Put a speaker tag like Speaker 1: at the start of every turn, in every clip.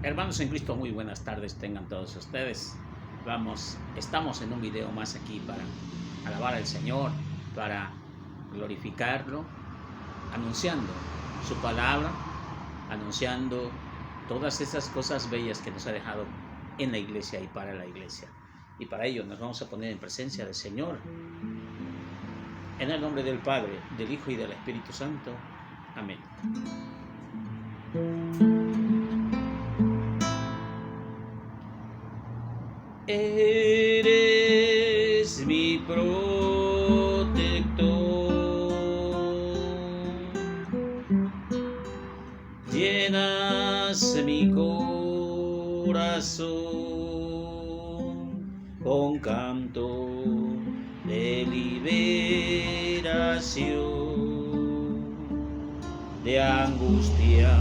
Speaker 1: Hermanos en Cristo, muy buenas tardes tengan todos ustedes. Estamos en un video más aquí para alabar al Señor, para glorificarlo, anunciando su palabra, anunciando todas esas cosas bellas que nos ha dejado en la iglesia y para la iglesia. Y para ello nos vamos a poner en presencia del Señor. En el nombre del Padre, del Hijo y del Espíritu Santo. Amén. Eres mi protector, llenas mi corazón con canto de liberación, de angustia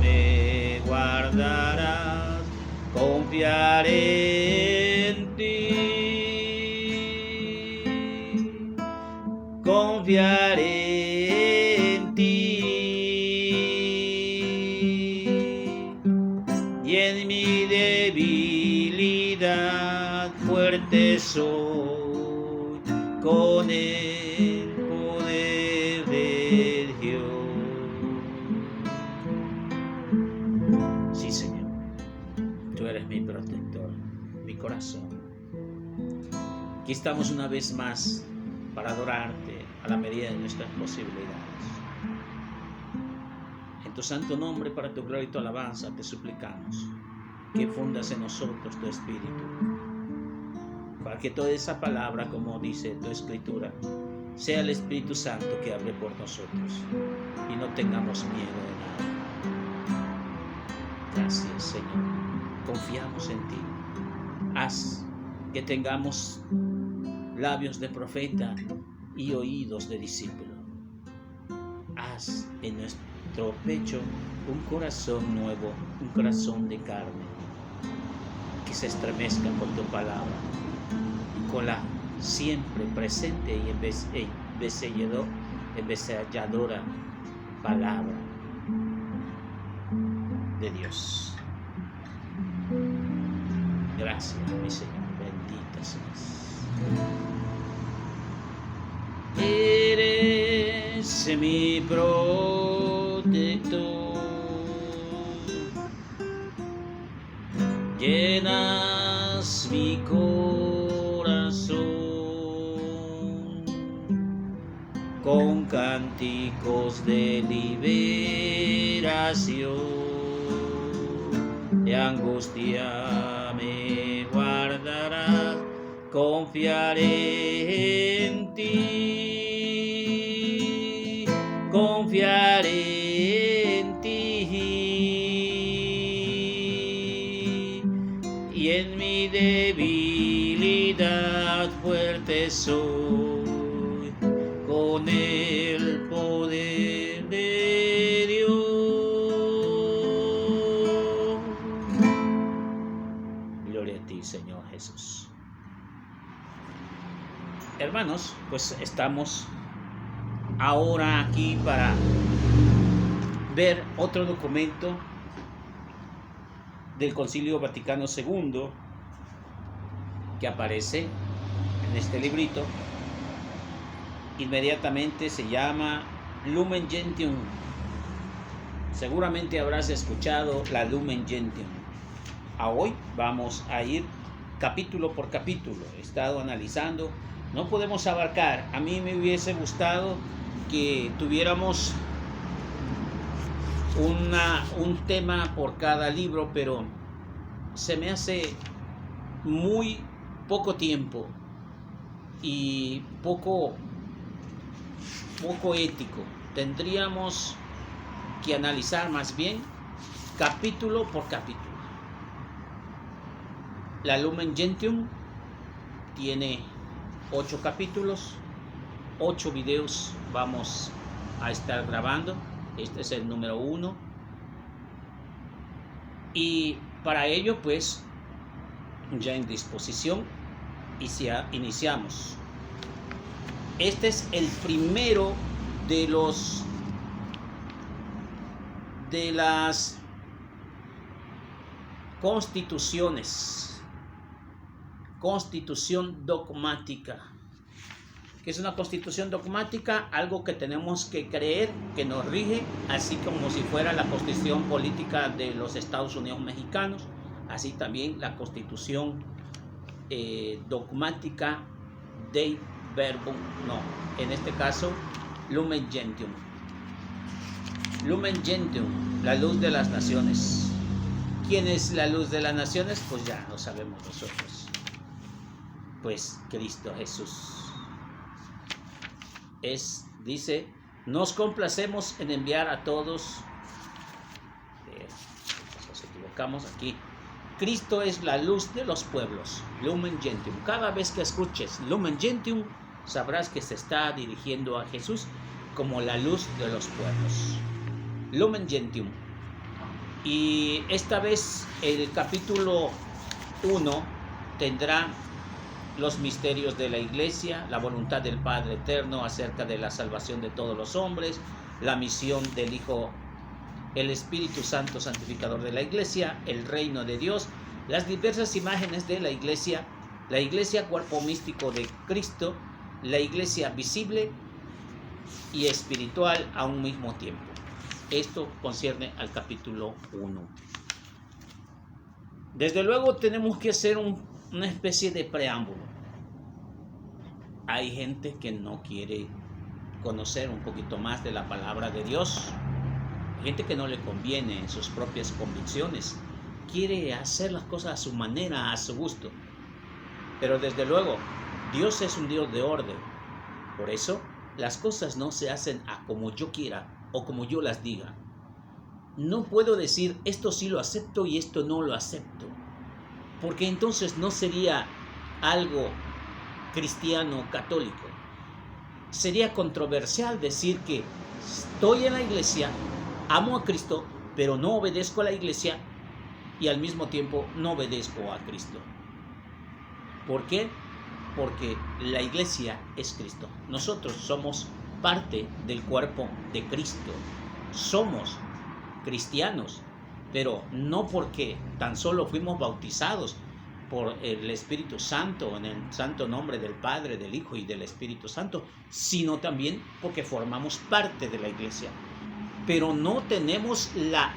Speaker 1: me guardarás, confiaré en ti, confiaré en ti, y en mi debilidad fuerte soy, con el poder de Dios. Sí, Señor, tú eres mi protector, mi corazón. Aquí estamos una vez más para adorarte a la medida de nuestras posibilidades. En tu santo nombre, para tu gloria y tu alabanza, te suplicamos que fundas en nosotros tu espíritu, para que toda esa palabra, como dice tu escritura, sea el Espíritu Santo que hable por nosotros y no tengamos miedo de nada. Gracias, Señor. Confiamos en ti. Haz que tengamos labios de profeta y oídos de discípulo. Haz en nuestro pecho un corazón nuevo, un corazón de carne, que se estremezca con tu palabra, con la siempre presente y enveselladora palabra de Dios. Gracias, mi Señor, bendito seas. Eres mi protector, llenas mi corazón con cánticos de liberación, de angustia me guardarás, confiaré en ti, confiaré en ti, y en mi debilidad fuerte soy, con el poder de Dios. Gloria a ti, Señor Jesús. Hermanos, pues estamos ahora aquí para ver otro documento del Concilio Vaticano II que aparece en este librito. Inmediatamente se llama Lumen Gentium. Seguramente habrás escuchado la Lumen Gentium. Hoy vamos a ir capítulo por capítulo. He estado analizando. No podemos abarcar. A mí me hubiese gustado que tuviéramos un tema por cada libro, pero se me hace muy poco tiempo y poco ético. Tendríamos que analizar más bien capítulo por capítulo. La Lumen Gentium tiene 8 capítulos, 8 videos vamos a estar grabando. Este es el número 1. Y para ello, pues, ya en disposición, iniciamos. Este es el primero de las constituciones. Constitución dogmática. ¿Qué es una constitución dogmática? Algo que tenemos que creer, que nos rige, así como si fuera la constitución política de los Estados Unidos mexicanos, así también la constitución dogmática Dei Verbum, no, en este caso Lumen Gentium. Lumen Gentium, la luz de las naciones. ¿Quién es la luz de las naciones? Pues ya lo sabemos nosotros. Pues Cristo Jesús. Dice, nos complacemos en enviar a todos, nos equivocamos aquí, Cristo es la luz de los pueblos, Lumen Gentium. Cada vez que escuches Lumen Gentium, sabrás que se está dirigiendo a Jesús como la luz de los pueblos. Lumen Gentium. Y esta vez el capítulo 1 tendrá los misterios de la iglesia, la voluntad del Padre Eterno acerca de la salvación de todos los hombres, la misión del Hijo, el Espíritu Santo santificador de la iglesia, el reino de Dios, las diversas imágenes de la iglesia cuerpo místico de Cristo, la iglesia visible y espiritual a un mismo tiempo. Esto concierne al capítulo 1. Desde luego tenemos que hacer una especie de preámbulo. Hay gente que no quiere conocer un poquito más de la palabra de Dios. Hay gente que no le conviene en sus propias convicciones. Quiere hacer las cosas a su manera, a su gusto. Pero desde luego, Dios es un Dios de orden. Por eso, las cosas no se hacen a como yo quiera o como yo las diga. No puedo decir esto sí lo acepto y esto no lo acepto, porque entonces no sería algo cristiano católico. Sería controversial decir que estoy en la iglesia, amo a Cristo, pero no obedezco a la iglesia y al mismo tiempo no obedezco a Cristo. ¿Por qué? Porque la iglesia es Cristo. Nosotros somos parte del cuerpo de Cristo. Somos cristianos, pero no porque tan solo fuimos bautizados por el Espíritu Santo, en el santo nombre del Padre, del Hijo y del Espíritu Santo, sino también porque formamos parte de la iglesia. Pero no tenemos la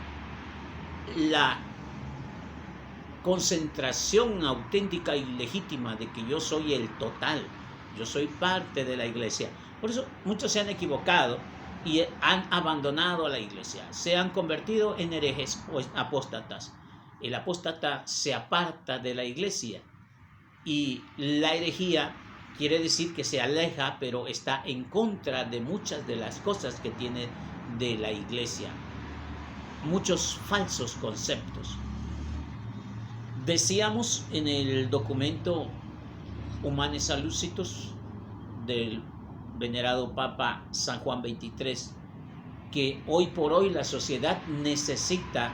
Speaker 1: concentración auténtica y legítima de que yo soy el total, yo soy parte de la iglesia. Por eso muchos se han equivocado y han abandonado a la iglesia, se han convertido en herejes o apóstatas. El apóstata se aparta de la iglesia y la herejía quiere decir que se aleja, pero está en contra de muchas de las cosas que tiene de la iglesia, muchos falsos conceptos. Decíamos en el documento Humane Salucitus del venerado Papa San Juan XXIII que hoy por hoy la sociedad necesita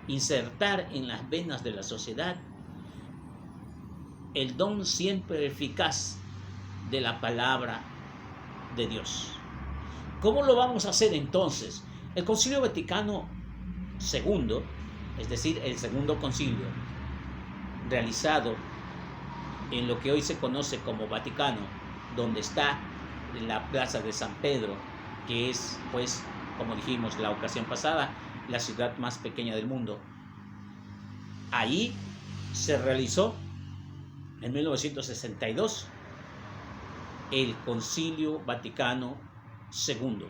Speaker 1: insertar en las venas de la sociedad el don siempre eficaz de la palabra de Dios. ¿Cómo lo vamos a hacer entonces? El Concilio Vaticano II, es decir, el segundo concilio, realizado en lo que hoy se conoce como Vaticano, donde está la Plaza de San Pedro, que es, pues, como dijimos la ocasión pasada, la ciudad más pequeña del mundo. Ahí se realizó en 1962 el Concilio Vaticano II.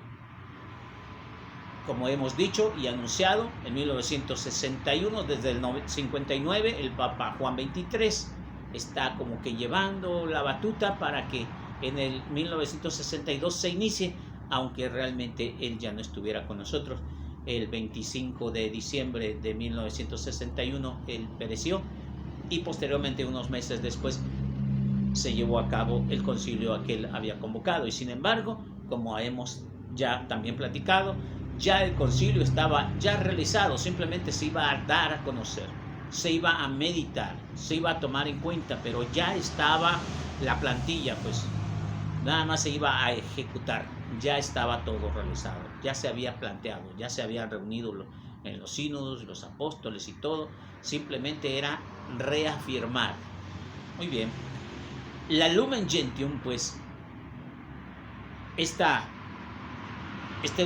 Speaker 1: Como hemos dicho y anunciado, en 1961, desde el 59, el Papa Juan XXIII está como que llevando la batuta para que en el 1962 se inicie, aunque realmente él ya no estuviera con nosotros. El 25 de diciembre de 1961 él pereció y posteriormente, unos meses después, se llevó a cabo el concilio que él había convocado. Y sin embargo, como hemos ya también platicado, ya el concilio estaba ya realizado, simplemente se iba a dar a conocer, se iba a meditar, se iba a tomar en cuenta, pero ya estaba la plantilla, pues nada más se iba a ejecutar, ya estaba todo realizado, ya se había planteado, ya se habían reunido en los sínodos, los apóstoles y todo, simplemente era reafirmar. Muy bien. La Lumen Gentium, pues, este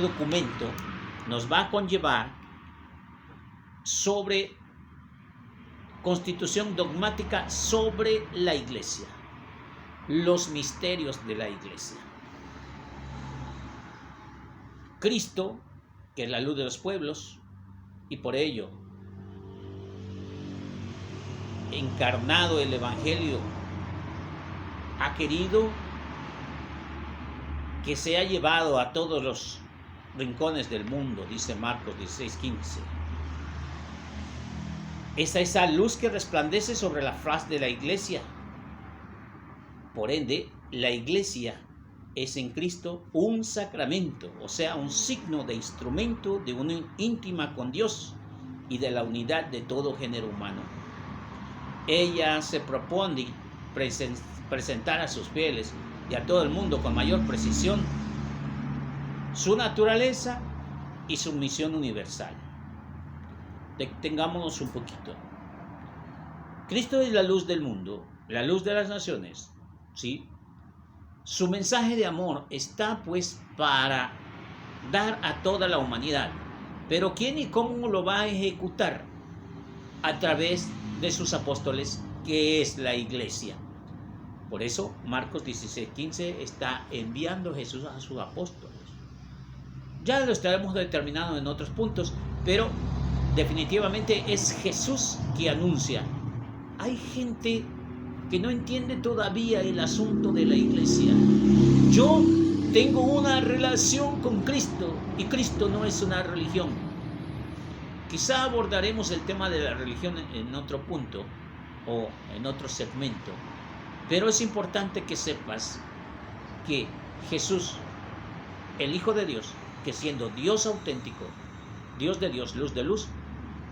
Speaker 1: documento nos va a conllevar sobre constitución dogmática sobre la Iglesia, los misterios de la Iglesia. Cristo, que es la luz de los pueblos, y por ello encarnado el Evangelio, ha querido que sea llevado a todos los rincones del mundo, dice Marcos 16:15. Es esa luz que resplandece sobre la faz de la Iglesia. Por ende, la Iglesia es en Cristo un sacramento, o sea, un signo de instrumento de unión íntima con Dios y de la unidad de todo género humano. Ella se propone presentar a sus fieles y a todo el mundo con mayor precisión su naturaleza y su misión universal. Detengámonos un poquito. Cristo es la luz del mundo, la luz de las naciones, ¿sí? Su mensaje de amor está pues para dar a toda la humanidad. Pero ¿quién y cómo lo va a ejecutar? A través de sus apóstoles, que es la Iglesia. Por eso Marcos 16:15 está enviando Jesús a sus apóstoles. Ya lo estaremos determinando en otros puntos, pero definitivamente es Jesús que anuncia. Hay gente que no entiende todavía el asunto de la Iglesia. Yo tengo una relación con Cristo y Cristo no es una religión. Quizá abordaremos el tema de la religión en otro punto o en otro segmento, pero es importante que sepas que Jesús, el Hijo de Dios, que siendo Dios auténtico, Dios de Dios, luz de luz,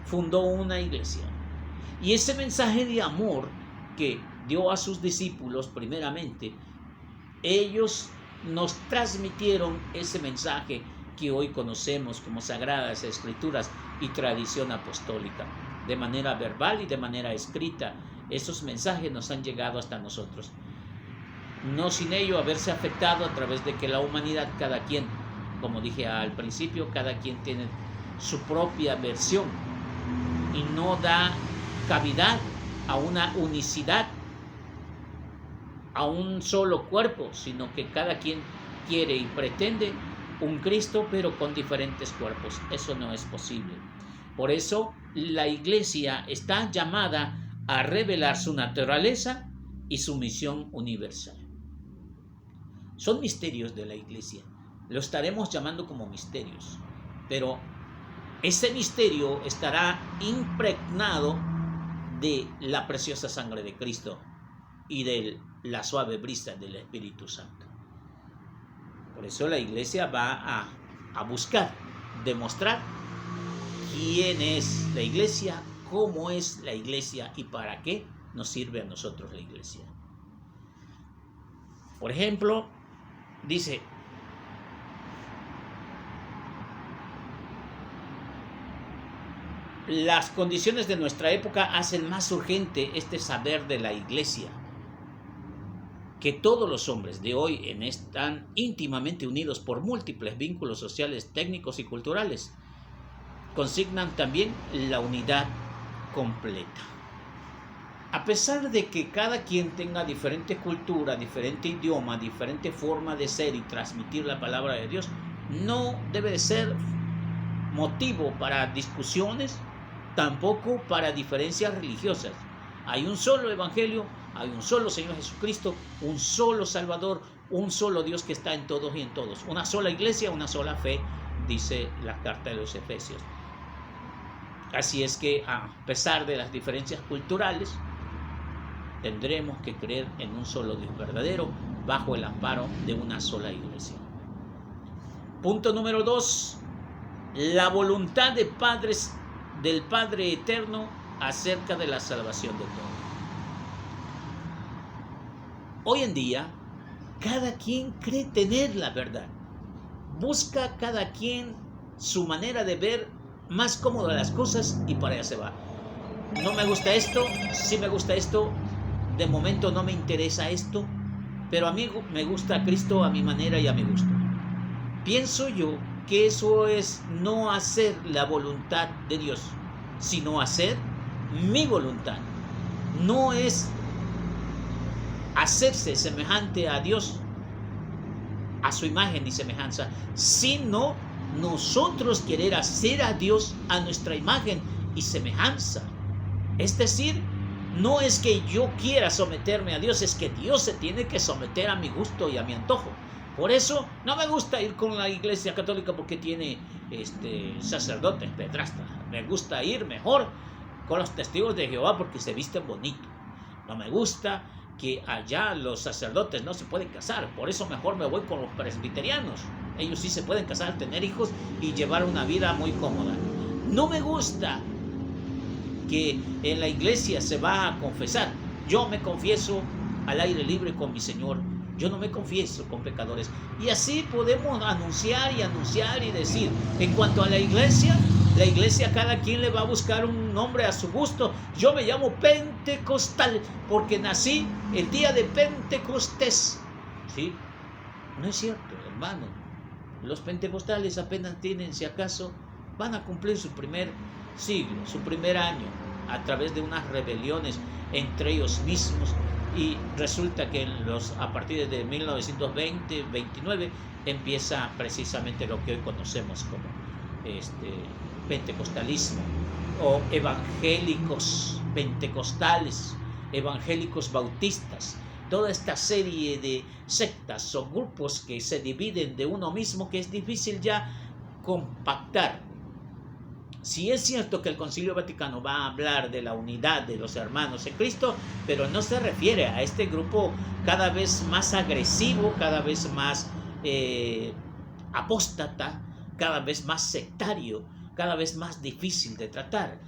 Speaker 1: fundó una iglesia. Y ese mensaje de amor que dio a sus discípulos primeramente, ellos nos transmitieron ese mensaje que hoy conocemos como Sagradas Escrituras y tradición apostólica. De manera verbal y de manera escrita, esos mensajes nos han llegado hasta nosotros. No sin ello haberse afectado a través de que la humanidad, cada quien, como dije al principio, cada quien tiene su propia versión y no da cavidad a una unicidad, a un solo cuerpo, sino que cada quien quiere y pretende un Cristo, pero con diferentes cuerpos. Eso no es posible. Por eso la Iglesia está llamada a revelar su naturaleza y su misión universal. Son misterios de la Iglesia. Lo estaremos llamando como misterios, pero ese misterio estará impregnado de la preciosa sangre de Cristo y de la suave brisa del Espíritu Santo. Por eso la Iglesia va a buscar demostrar quién es la Iglesia, cómo es la Iglesia y para qué nos sirve a nosotros la Iglesia. Por ejemplo, dice: las condiciones de nuestra época hacen más urgente este saber de la Iglesia, que todos los hombres de hoy están íntimamente unidos por múltiples vínculos sociales, técnicos y culturales. Consignan también la unidad completa. A pesar de que cada quien tenga diferente cultura, diferente idioma, diferente forma de ser y transmitir la palabra de Dios, no debe de ser motivo para discusiones, tampoco para diferencias religiosas. Hay un solo evangelio, hay un solo Señor Jesucristo, un solo Salvador, un solo Dios que está en todos y en todos. Una sola iglesia, una sola fe, dice la carta de los Efesios. Así es que, a pesar de las diferencias culturales, tendremos que creer en un solo Dios verdadero, bajo el amparo de una sola iglesia. Punto número 2. La voluntad del Padre Eterno acerca de la salvación de todos. Hoy en día, cada quien cree tener la verdad. Busca cada quien su manera de ver más cómodas las cosas y para allá se va. No me gusta esto, sí me gusta esto, de momento no me interesa esto, pero a mí me gusta Cristo a mi manera y a mi gusto. Pienso yo que eso es no hacer la voluntad de Dios, sino hacer mi voluntad. No es hacerse semejante a Dios, a su imagen y semejanza, sino nosotros querer hacer a Dios a nuestra imagen y semejanza. Es decir, no es que yo quiera someterme a Dios, es que Dios se tiene que someter a mi gusto y a mi antojo. Por eso no me gusta ir con la iglesia católica porque tiene sacerdotes pedrastas. Me gusta ir mejor con los testigos de Jehová porque se visten bonito. No me gusta que allá los sacerdotes no se pueden casar, por eso mejor me voy con los presbiterianos. Ellos sí se pueden casar, tener hijos y llevar una vida muy cómoda. No me gusta que en la iglesia se va a confesar. Yo me confieso al aire libre con mi Señor. Yo no me confieso con pecadores. Y así podemos anunciar y decir. En cuanto a la iglesia cada quien le va a buscar un nombre a su gusto. Yo me llamo Pentecostal porque nací el día de Pentecostés. ¿Sí? No es cierto, hermano. Los pentecostales apenas tienen, si acaso, van a cumplir su primer siglo, su primer año, a través de unas rebeliones entre ellos mismos. Y resulta que a partir de 1920-29 empieza precisamente lo que hoy conocemos como pentecostalismo o evangélicos pentecostales, evangélicos bautistas, toda esta serie de sectas o grupos que se dividen de uno mismo, que es difícil ya compactar. Sí es cierto que el Concilio Vaticano va a hablar de la unidad de los hermanos en Cristo, pero no se refiere a este grupo cada vez más agresivo, cada vez más apóstata, cada vez más sectario, cada vez más difícil de tratar.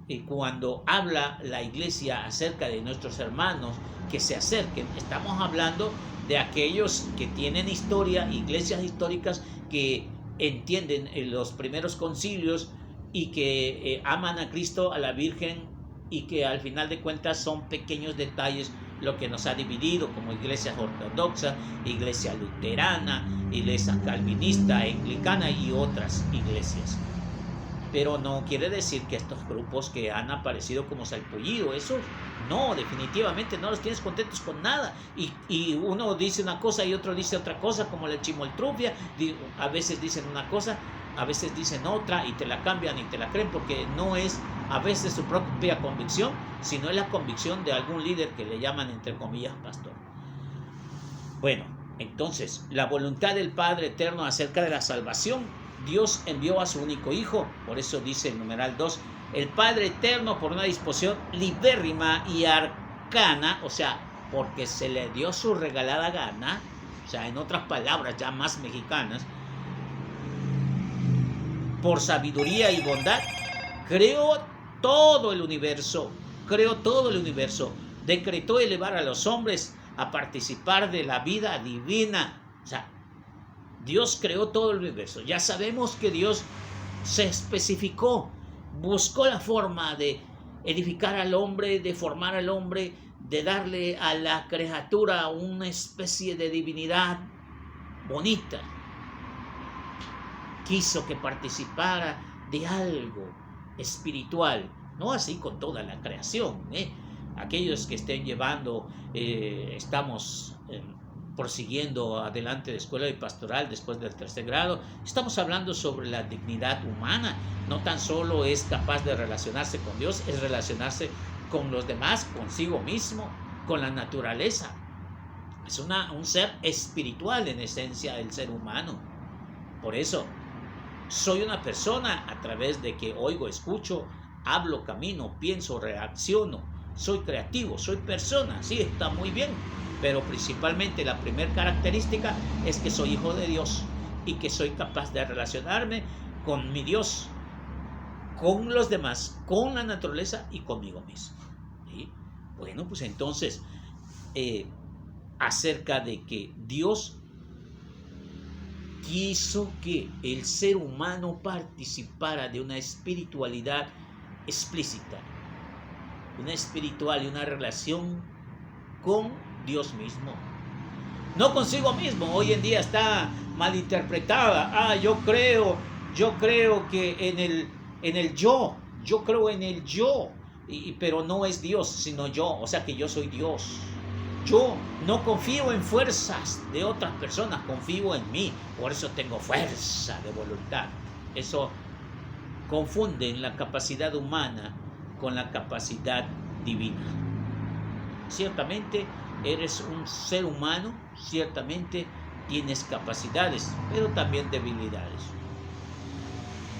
Speaker 1: Y cuando habla la iglesia acerca de nuestros hermanos que se acerquen, estamos hablando de aquellos que tienen historia, iglesias históricas que entienden los primeros concilios y que aman a Cristo, a la Virgen, y que al final de cuentas son pequeños detalles lo que nos ha dividido como iglesias ortodoxas, iglesia luterana, iglesia calvinista, anglicana y otras iglesias. Pero no quiere decir que estos grupos que han aparecido como salpullido, eso no, definitivamente no los tienes contentos con nada. Y uno dice una cosa y otro dice otra cosa, como la chimoltrufia, a veces dicen una cosa, a veces dicen otra y te la cambian y te la creen porque no es a veces su propia convicción, sino es la convicción de algún líder que le llaman entre comillas pastor. Bueno, entonces, la voluntad del Padre Eterno acerca de la salvación, Dios envió a su único Hijo, por eso dice el numeral 2, el Padre Eterno por una disposición libérrima y arcana, o sea, porque se le dio su regalada gana, o sea, en otras palabras ya más mexicanas, por sabiduría y bondad, creó todo el universo, decretó elevar a los hombres a participar de la vida divina. O sea, Dios creó todo el universo. Ya sabemos que Dios se especificó, buscó la forma de edificar al hombre, de formar al hombre, de darle a la criatura una especie de divinidad bonita. Quiso que participara de algo espiritual, no así con toda la creación. Aquellos que estén llevando, estamos prosiguiendo adelante de escuela y pastoral después del 3er grado, estamos hablando sobre la dignidad humana. No tan solo es capaz de relacionarse con Dios, es relacionarse con los demás, consigo mismo, con la naturaleza. Es un ser espiritual en esencia el ser humano. Por eso, soy una persona a través de que oigo, escucho, hablo, camino, pienso, reacciono. Soy creativo, soy persona, sí, está muy bien. Pero principalmente la primera característica es que soy hijo de Dios y que soy capaz de relacionarme con mi Dios, con los demás, con la naturaleza y conmigo mismo. ¿Sí? Bueno, pues entonces, acerca de que Dios quiso que el ser humano participara de una espiritualidad explícita, una espiritual y una relación con Dios mismo, no consigo mismo. Hoy en día está malinterpretada. Yo creo que en el yo creo en el yo, pero no es Dios, sino yo, o sea que yo soy Dios. Yo no confío en fuerzas de otras personas, confío en mí, por eso tengo fuerza de voluntad. Eso confunden la capacidad humana con la capacidad divina. Ciertamente eres un ser humano, ciertamente tienes capacidades, pero también debilidades.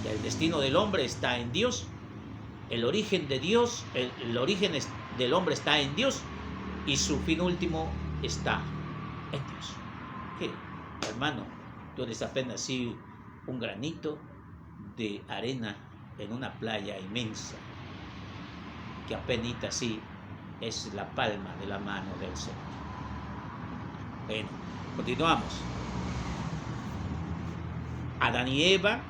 Speaker 1: El destino del hombre está en Dios, el origen de Dios, el origen del hombre está en Dios, y su fin último está en Dios. ¿Qué? Hermano, tú eres apenas así un granito de arena en una playa inmensa, que apenas así es la palma de la mano del Señor. Bueno, continuamos. Adán y Eva,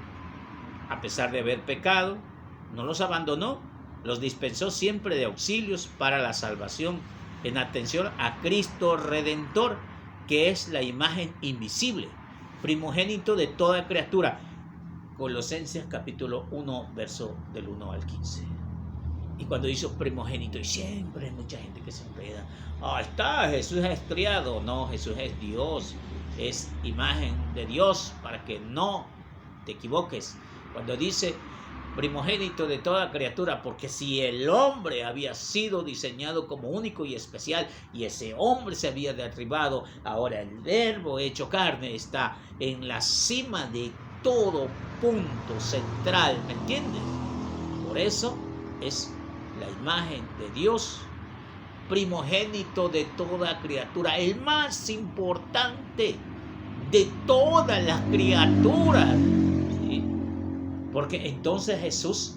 Speaker 1: a pesar de haber pecado, no los abandonó, los dispensó siempre de auxilios para la salvación, en atención a Cristo Redentor, que es la imagen invisible, primogénito de toda criatura. Colosenses capítulo 1, verso del 1 al 15. Y cuando dice primogénito, y siempre hay mucha gente que se enreda. Está, Jesús es estriado. No, Jesús es Dios, es imagen de Dios, para que no te equivoques. Cuando dice primogénito de toda criatura, porque si el hombre había sido diseñado como único y especial, y ese hombre se había derribado, ahora el Verbo hecho carne está en la cima de todo punto central, ¿me entiendes? Por eso es la imagen de Dios, primogénito de toda criatura, el más importante de todas las criaturas. Porque entonces Jesús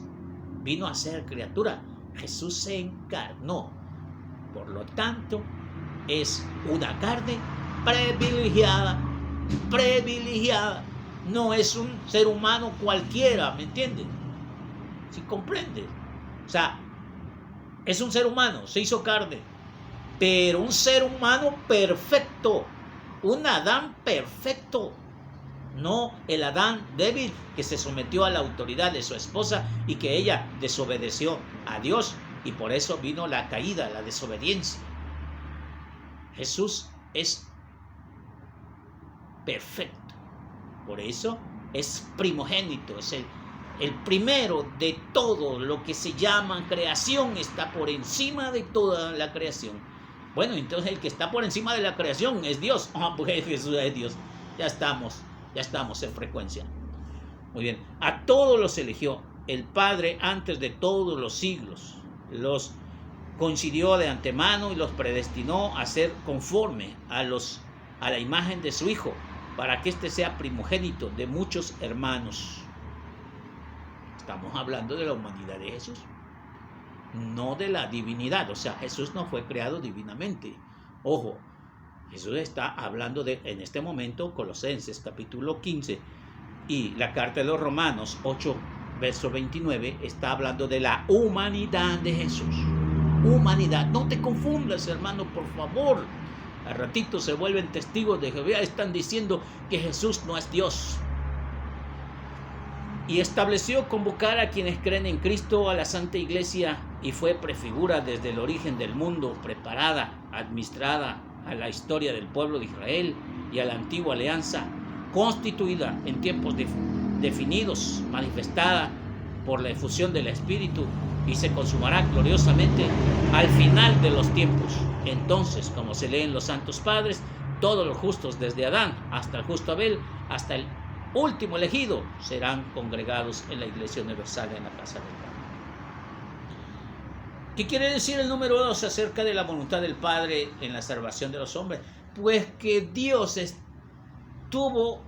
Speaker 1: vino a ser criatura. Jesús se encarnó. Por lo tanto, es una carne privilegiada. No es un ser humano cualquiera, ¿me entiendes? ¿Sí comprendes? O sea, es un ser humano, se hizo carne, pero un ser humano perfecto. Un Adán perfecto. No el Adán débil que se sometió a la autoridad de su esposa y que ella desobedeció a Dios, y por eso vino la caída, la desobediencia. Jesús es perfecto, por eso es primogénito, es el primero de todo lo que se llama creación, está por encima de toda la creación. Bueno, entonces el que está por encima de la creación es Dios. Pues Jesús es Dios. Ya estamos en frecuencia. Muy bien. A todos los eligió el Padre antes de todos los siglos. Los coincidió de antemano y los predestinó a ser conforme a la imagen de su Hijo, para que éste sea primogénito de muchos hermanos. Estamos hablando de la humanidad de Jesús, no de la divinidad. O sea, Jesús no fue creado divinamente. Ojo, Jesús está hablando en este momento, Colosenses capítulo 15 y la carta de los Romanos 8, verso 29, está hablando de la humanidad de Jesús. Humanidad, no te confundas, hermano, por favor. Al ratito se vuelven testigos de Jehová, están diciendo que Jesús no es Dios. Y estableció convocar a quienes creen en Cristo a la Santa Iglesia, y fue prefigura desde el origen del mundo, preparada, administrada a la historia del pueblo de Israel y a la antigua alianza, constituida en tiempos definidos, manifestada por la efusión del Espíritu, y se consumará gloriosamente al final de los tiempos. Entonces, como se lee en los Santos Padres, todos los justos desde Adán hasta el justo Abel, hasta el último elegido, serán congregados en la Iglesia Universal en la casa del Padre. ¿Qué quiere decir el número 2 acerca de la voluntad del Padre en la salvación de los hombres? Pues que Dios tuvo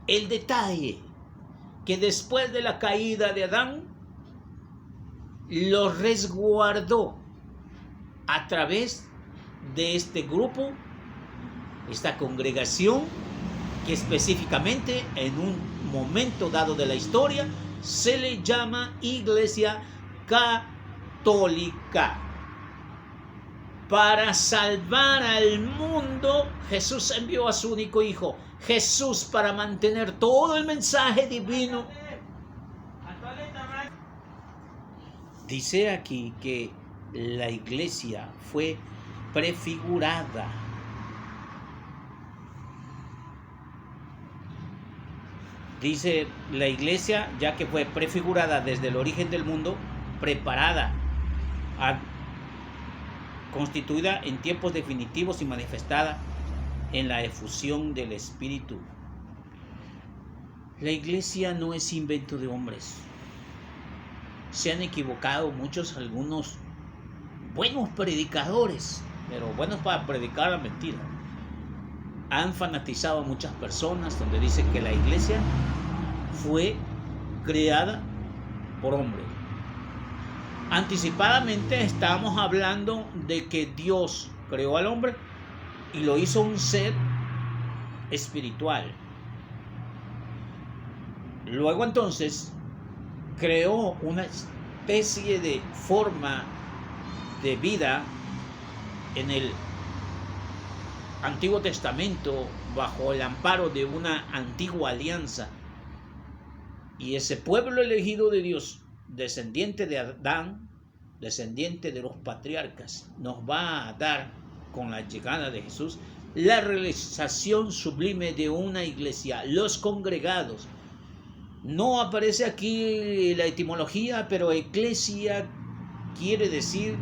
Speaker 1: el detalle que después de la caída de Adán, los resguardó a través de este grupo, esta congregación que específicamente en un momento dado de la historia se le llama Iglesia Católica. Para salvar al mundo, Jesús envió a su único Hijo. Jesús, para mantener todo el mensaje divino. Dice aquí que la iglesia fue prefigurada. Dice la iglesia, ya que fue prefigurada desde el origen del mundo, preparada, constituida en tiempos definitivos y manifestada en la efusión del Espíritu. La iglesia no es invento de hombres. Se han equivocado algunos buenos predicadores, pero buenos para predicar la mentira. Han fanatizado a muchas personas donde dicen que la iglesia fue creada por hombres. Anticipadamente estábamos hablando de que Dios creó al hombre y lo hizo un ser espiritual. Luego entonces creó una especie de forma de vida en el Antiguo Testamento bajo el amparo de una antigua alianza. Y ese pueblo elegido de Dios, descendiente de Adán, descendiente de los patriarcas, nos va a dar, con la llegada de Jesús, la realización sublime de una iglesia, los congregados. No aparece aquí la etimología, pero eclesia quiere decir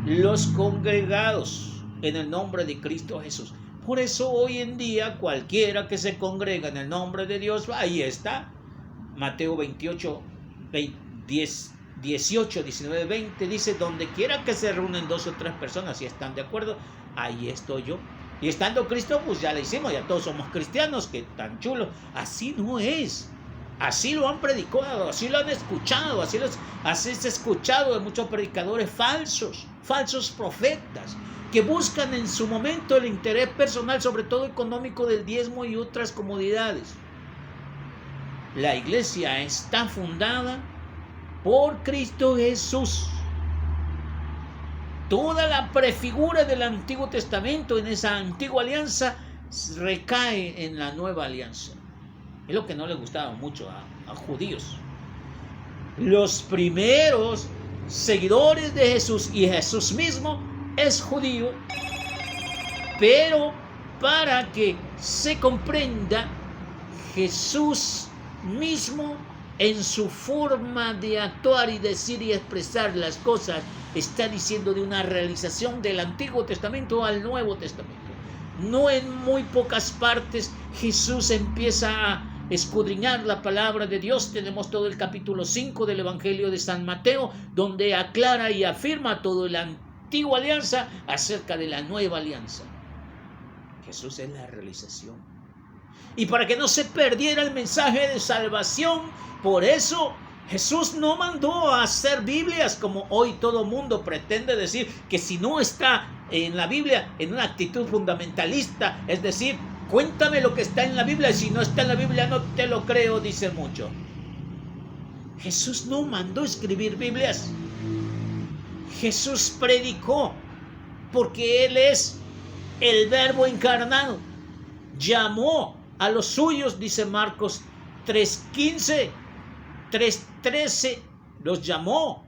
Speaker 1: los congregados en el nombre de Cristo Jesús. Por eso hoy en día cualquiera que se congrega en el nombre de Dios, ahí está. Mateo 28, 18, 19, 20 dice: donde quiera que se reúnen 2 o 3 personas y están de acuerdo, ahí estoy yo. Y estando Cristo, pues ya le hicimos, ya todos somos cristianos, que tan chulo. Así no es. Así lo han predicado, así lo han escuchado, así se ha escuchado de muchos predicadores falsos profetas, que buscan en su momento el interés personal, sobre todo económico, del diezmo y otras comodidades. La iglesia está fundada por Cristo Jesús. Toda la prefigura del Antiguo Testamento en esa antigua alianza recae en la nueva alianza. Es lo que no le gustaba mucho a judíos. Los primeros seguidores de Jesús, y Jesús mismo es judío, pero para que se comprenda, Jesús mismo en su forma de actuar y decir y expresar las cosas está diciendo de una realización del Antiguo Testamento al Nuevo Testamento. No en muy pocas partes Jesús empieza a escudriñar la palabra de Dios. Tenemos todo el capítulo 5 del Evangelio de San Mateo, donde aclara y afirma toda la antigua alianza acerca de la nueva alianza. Jesús es la realización. Y para que no se perdiera el mensaje de salvación, por eso Jesús no mandó a hacer Biblias como hoy todo mundo pretende decir, que si no está en la Biblia, en una actitud fundamentalista, es decir, cuéntame lo que está en la Biblia, y si no está en la Biblia no te lo creo, dice mucho. Jesús no mandó escribir Biblias. Jesús predicó, porque Él es el Verbo encarnado. Llamó a los suyos, dice Marcos 3:15, 3:13, los llamó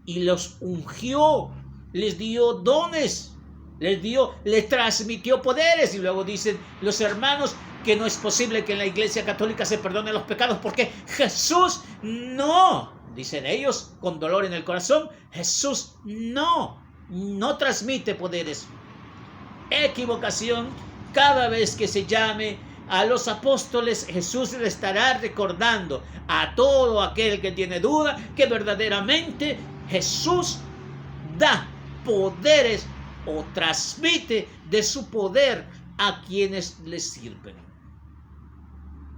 Speaker 1: y los ungió, les dio dones, les transmitió poderes. Y luego dicen los hermanos que no es posible que en la iglesia católica se perdonen los pecados, porque Jesús no, dicen ellos con dolor en el corazón, Jesús no transmite poderes. Equivocación. Cada vez que se llame a los apóstoles, Jesús le estará recordando a todo aquel que tiene duda que verdaderamente Jesús da poderes o transmite de su poder a quienes les sirven.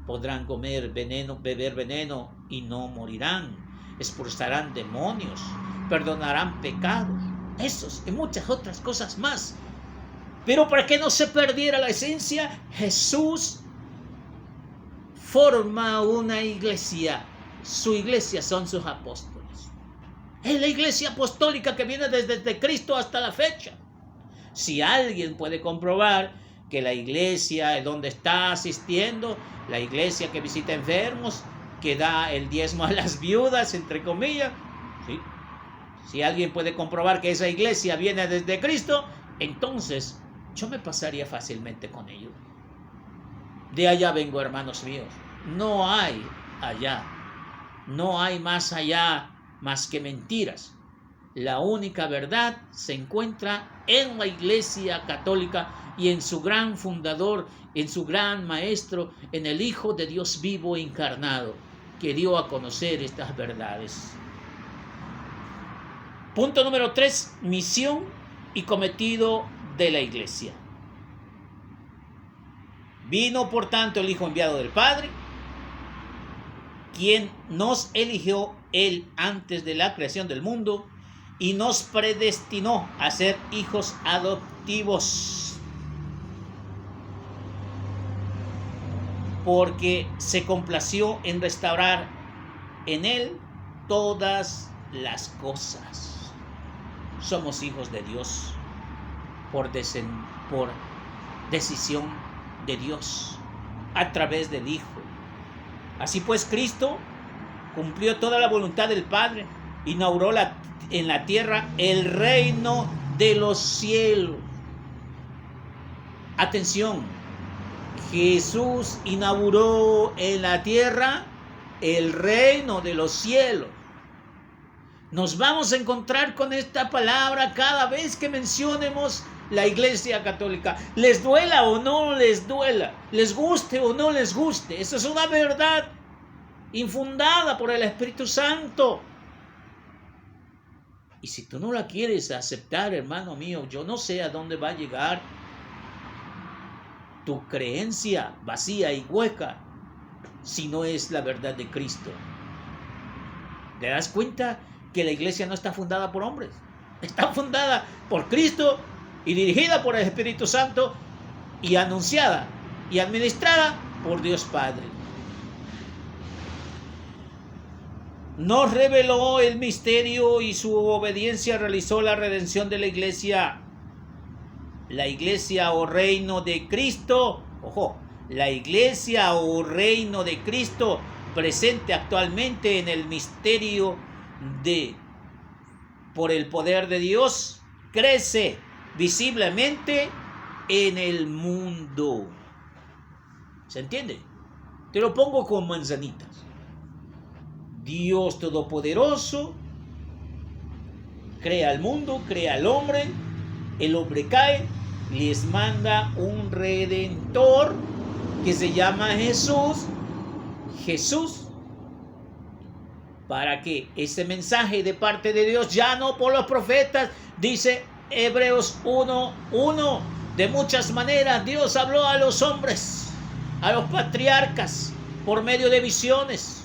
Speaker 1: Podrán comer veneno, beber veneno y no morirán. Expulsarán demonios, perdonarán pecados, esos y muchas otras cosas más. Pero para que no se perdiera la esencia, Jesús forma una iglesia. Su iglesia son sus apóstoles. Es la iglesia apostólica que viene desde Cristo hasta la fecha. Si alguien puede comprobar que la iglesia donde está asistiendo, la iglesia que visita enfermos, que da el diezmo a las viudas, entre comillas, ¿sí? Si alguien puede comprobar que esa iglesia viene desde Cristo, entonces yo me pasaría fácilmente con ellos. De allá vengo, hermanos míos. No hay allá, no hay más allá más que mentiras. La única verdad se encuentra en la Iglesia Católica y en su gran fundador, en su gran maestro, en el Hijo de Dios vivo e encarnado, que dio a conocer estas verdades. Punto número 3, misión y cometido de la Iglesia. Vino por tanto el Hijo enviado del Padre, quien nos eligió Él antes de la creación del mundo y nos predestinó a ser hijos adoptivos, porque se complació en restaurar en Él todas las cosas. Somos hijos de Dios por decisión de Dios a través del Hijo. Así pues, Cristo cumplió toda la voluntad del Padre, inauguró en la tierra el reino de los cielos. Atención, Jesús inauguró en la tierra el reino de los cielos. Nos vamos a encontrar con esta palabra cada vez que mencionemos la Iglesia Católica. Les duela o no les duela, les guste o no les guste. Esa es una verdad infundada por el Espíritu Santo. Y si tú no la quieres aceptar, hermano mío, yo no sé a dónde va a llegar tu creencia vacía y hueca si no es la verdad de Cristo. ¿Te das cuenta que la iglesia no está fundada por hombres? Está fundada por Cristo y dirigida por el Espíritu Santo y anunciada y administrada por Dios Padre. Nos reveló el misterio y su obediencia realizó la redención de la iglesia. La iglesia o reino de Cristo, ojo, la iglesia o reino de Cristo presente actualmente en el misterio por el poder de Dios, crece visiblemente en el mundo. ¿Se entiende? Te lo pongo con manzanitas. Dios Todopoderoso crea el mundo, crea al hombre, el hombre cae, les manda un redentor que se llama Jesús, para que ese mensaje de parte de Dios, ya no por los profetas, dice Hebreos 1:1, de muchas maneras Dios habló a los hombres, a los patriarcas, por medio de visiones.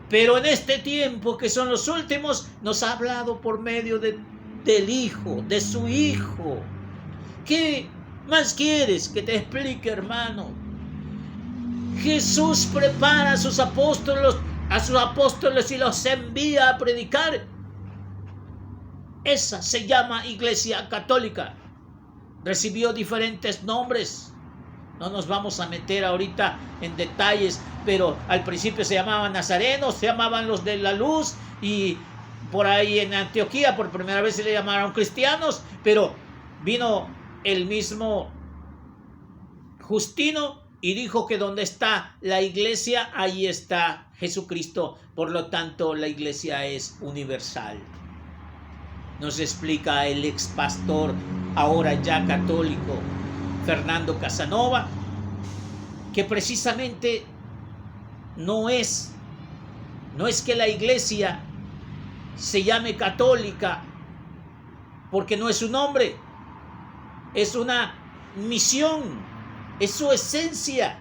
Speaker 1: Pero en este tiempo, que son los últimos, nos ha hablado por medio del Hijo, de su Hijo. ¿Qué más quieres que te explique, hermano? Jesús prepara a sus apóstoles y los envía a predicar. Esa se llama Iglesia Católica. Recibió diferentes nombres. No nos vamos a meter ahorita en detalles, pero al principio se llamaban nazarenos, se llamaban los de la luz, y por ahí en Antioquía por primera vez se le llamaron cristianos, pero vino el mismo Justino y dijo que donde está la iglesia, ahí está Jesucristo. Por lo tanto, la iglesia es universal. Nos explica el ex pastor, ahora ya católico, Fernando Casanova, que precisamente no es que la iglesia se llame católica porque no es su nombre, es una misión, es su esencia.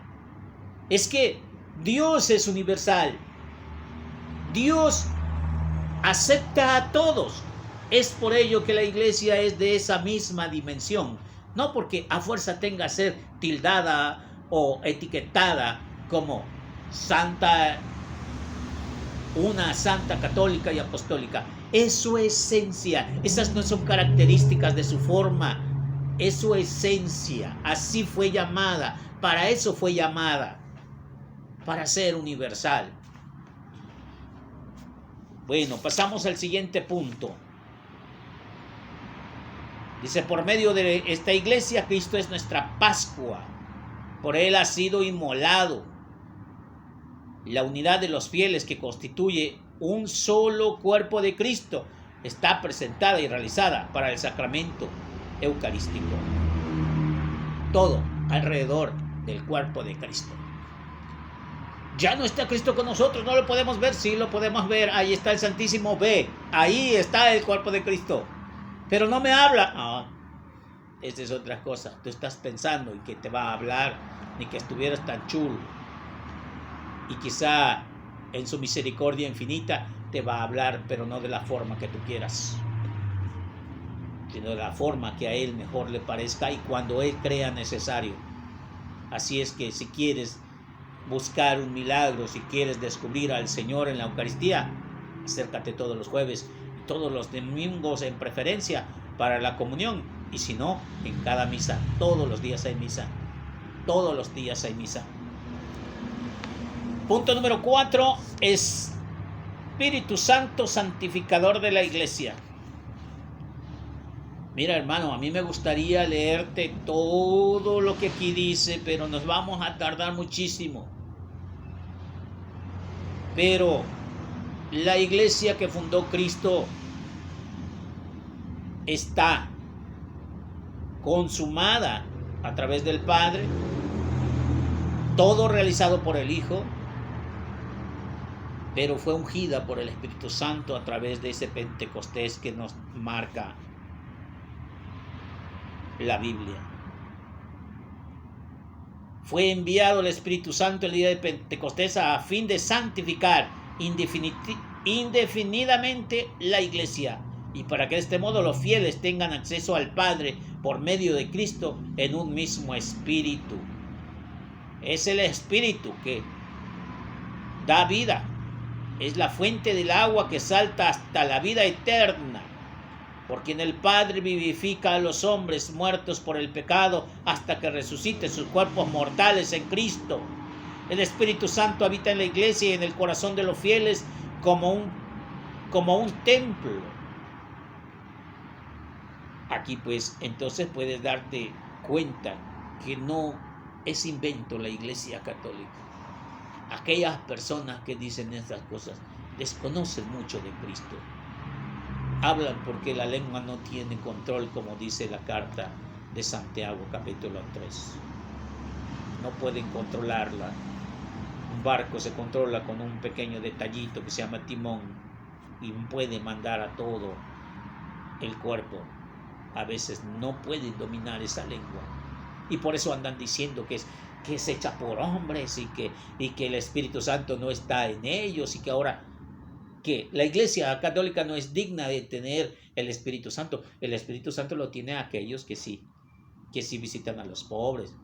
Speaker 1: Es que Dios es universal, Dios acepta a todos. Es por ello que la iglesia es de esa misma dimensión, No porque a fuerza tenga que ser tildada o etiquetada como santa, una santa católica y apostólica. Es su esencia. Esas no son características de su forma. Es su esencia. Así fue llamada. Para eso fue llamada. Para ser universal. Bueno, pasamos al siguiente punto. Dice, por medio de esta iglesia, Cristo es nuestra Pascua. Por Él ha sido inmolado. La unidad de los fieles que constituye un solo cuerpo de Cristo está presentada y realizada para el sacramento eucarístico. Todo alrededor del cuerpo de Cristo. Ya no está Cristo con nosotros, no lo podemos ver, sí lo podemos ver, ahí está el Santísimo, ve, ahí está el cuerpo de Cristo. Pero no me habla. Ah, esa es otra cosa. Tú estás pensando en que te va a hablar, ni que estuvieras tan chulo. Y quizá en su misericordia infinita te va a hablar, pero no de la forma que tú quieras, sino de la forma que a Él mejor le parezca y cuando Él crea necesario. Así es que si quieres buscar un milagro, si quieres descubrir al Señor en la Eucaristía, acércate todos los jueves y todos los domingos en preferencia para la comunión, y si no, en cada misa. Todos los días hay misa. Todos los días hay misa. Punto número 4, Espíritu Santo santificador de la iglesia. Mira, hermano, a mí me gustaría leerte todo lo que aquí dice, pero nos vamos a tardar muchísimo. Pero la iglesia que fundó Cristo está consumada a través del Padre, todo realizado por el Hijo, pero fue ungida por el Espíritu Santo a través de ese Pentecostés que nos marca la Biblia. Fue enviado el Espíritu Santo el día de Pentecostés a fin de santificar indefinidamente la iglesia, y para que de este modo los fieles tengan acceso al Padre por medio de Cristo en un mismo espíritu. Es el Espíritu que da vida. Es la fuente del agua que salta hasta la vida eterna, por quien el Padre vivifica a los hombres muertos por el pecado hasta que resucite sus cuerpos mortales en Cristo. El Espíritu Santo habita en la iglesia y en el corazón de los fieles como un templo. Aquí pues entonces puedes darte cuenta que no es invento la iglesia católica. Aquellas personas que dicen estas cosas desconocen mucho de Cristo. Hablan porque la lengua no tiene control, como dice la carta de Santiago, capítulo 3. No pueden controlarla. Un barco se controla con un pequeño detallito que se llama timón y puede mandar a todo el cuerpo. A veces no pueden dominar esa lengua. Y por eso andan diciendo que es hecha por hombres y que el Espíritu Santo no está en ellos y que ahora que la iglesia católica no es digna de tener el Espíritu Santo. El Espíritu Santo lo tiene a aquellos que sí visitan a los pobres.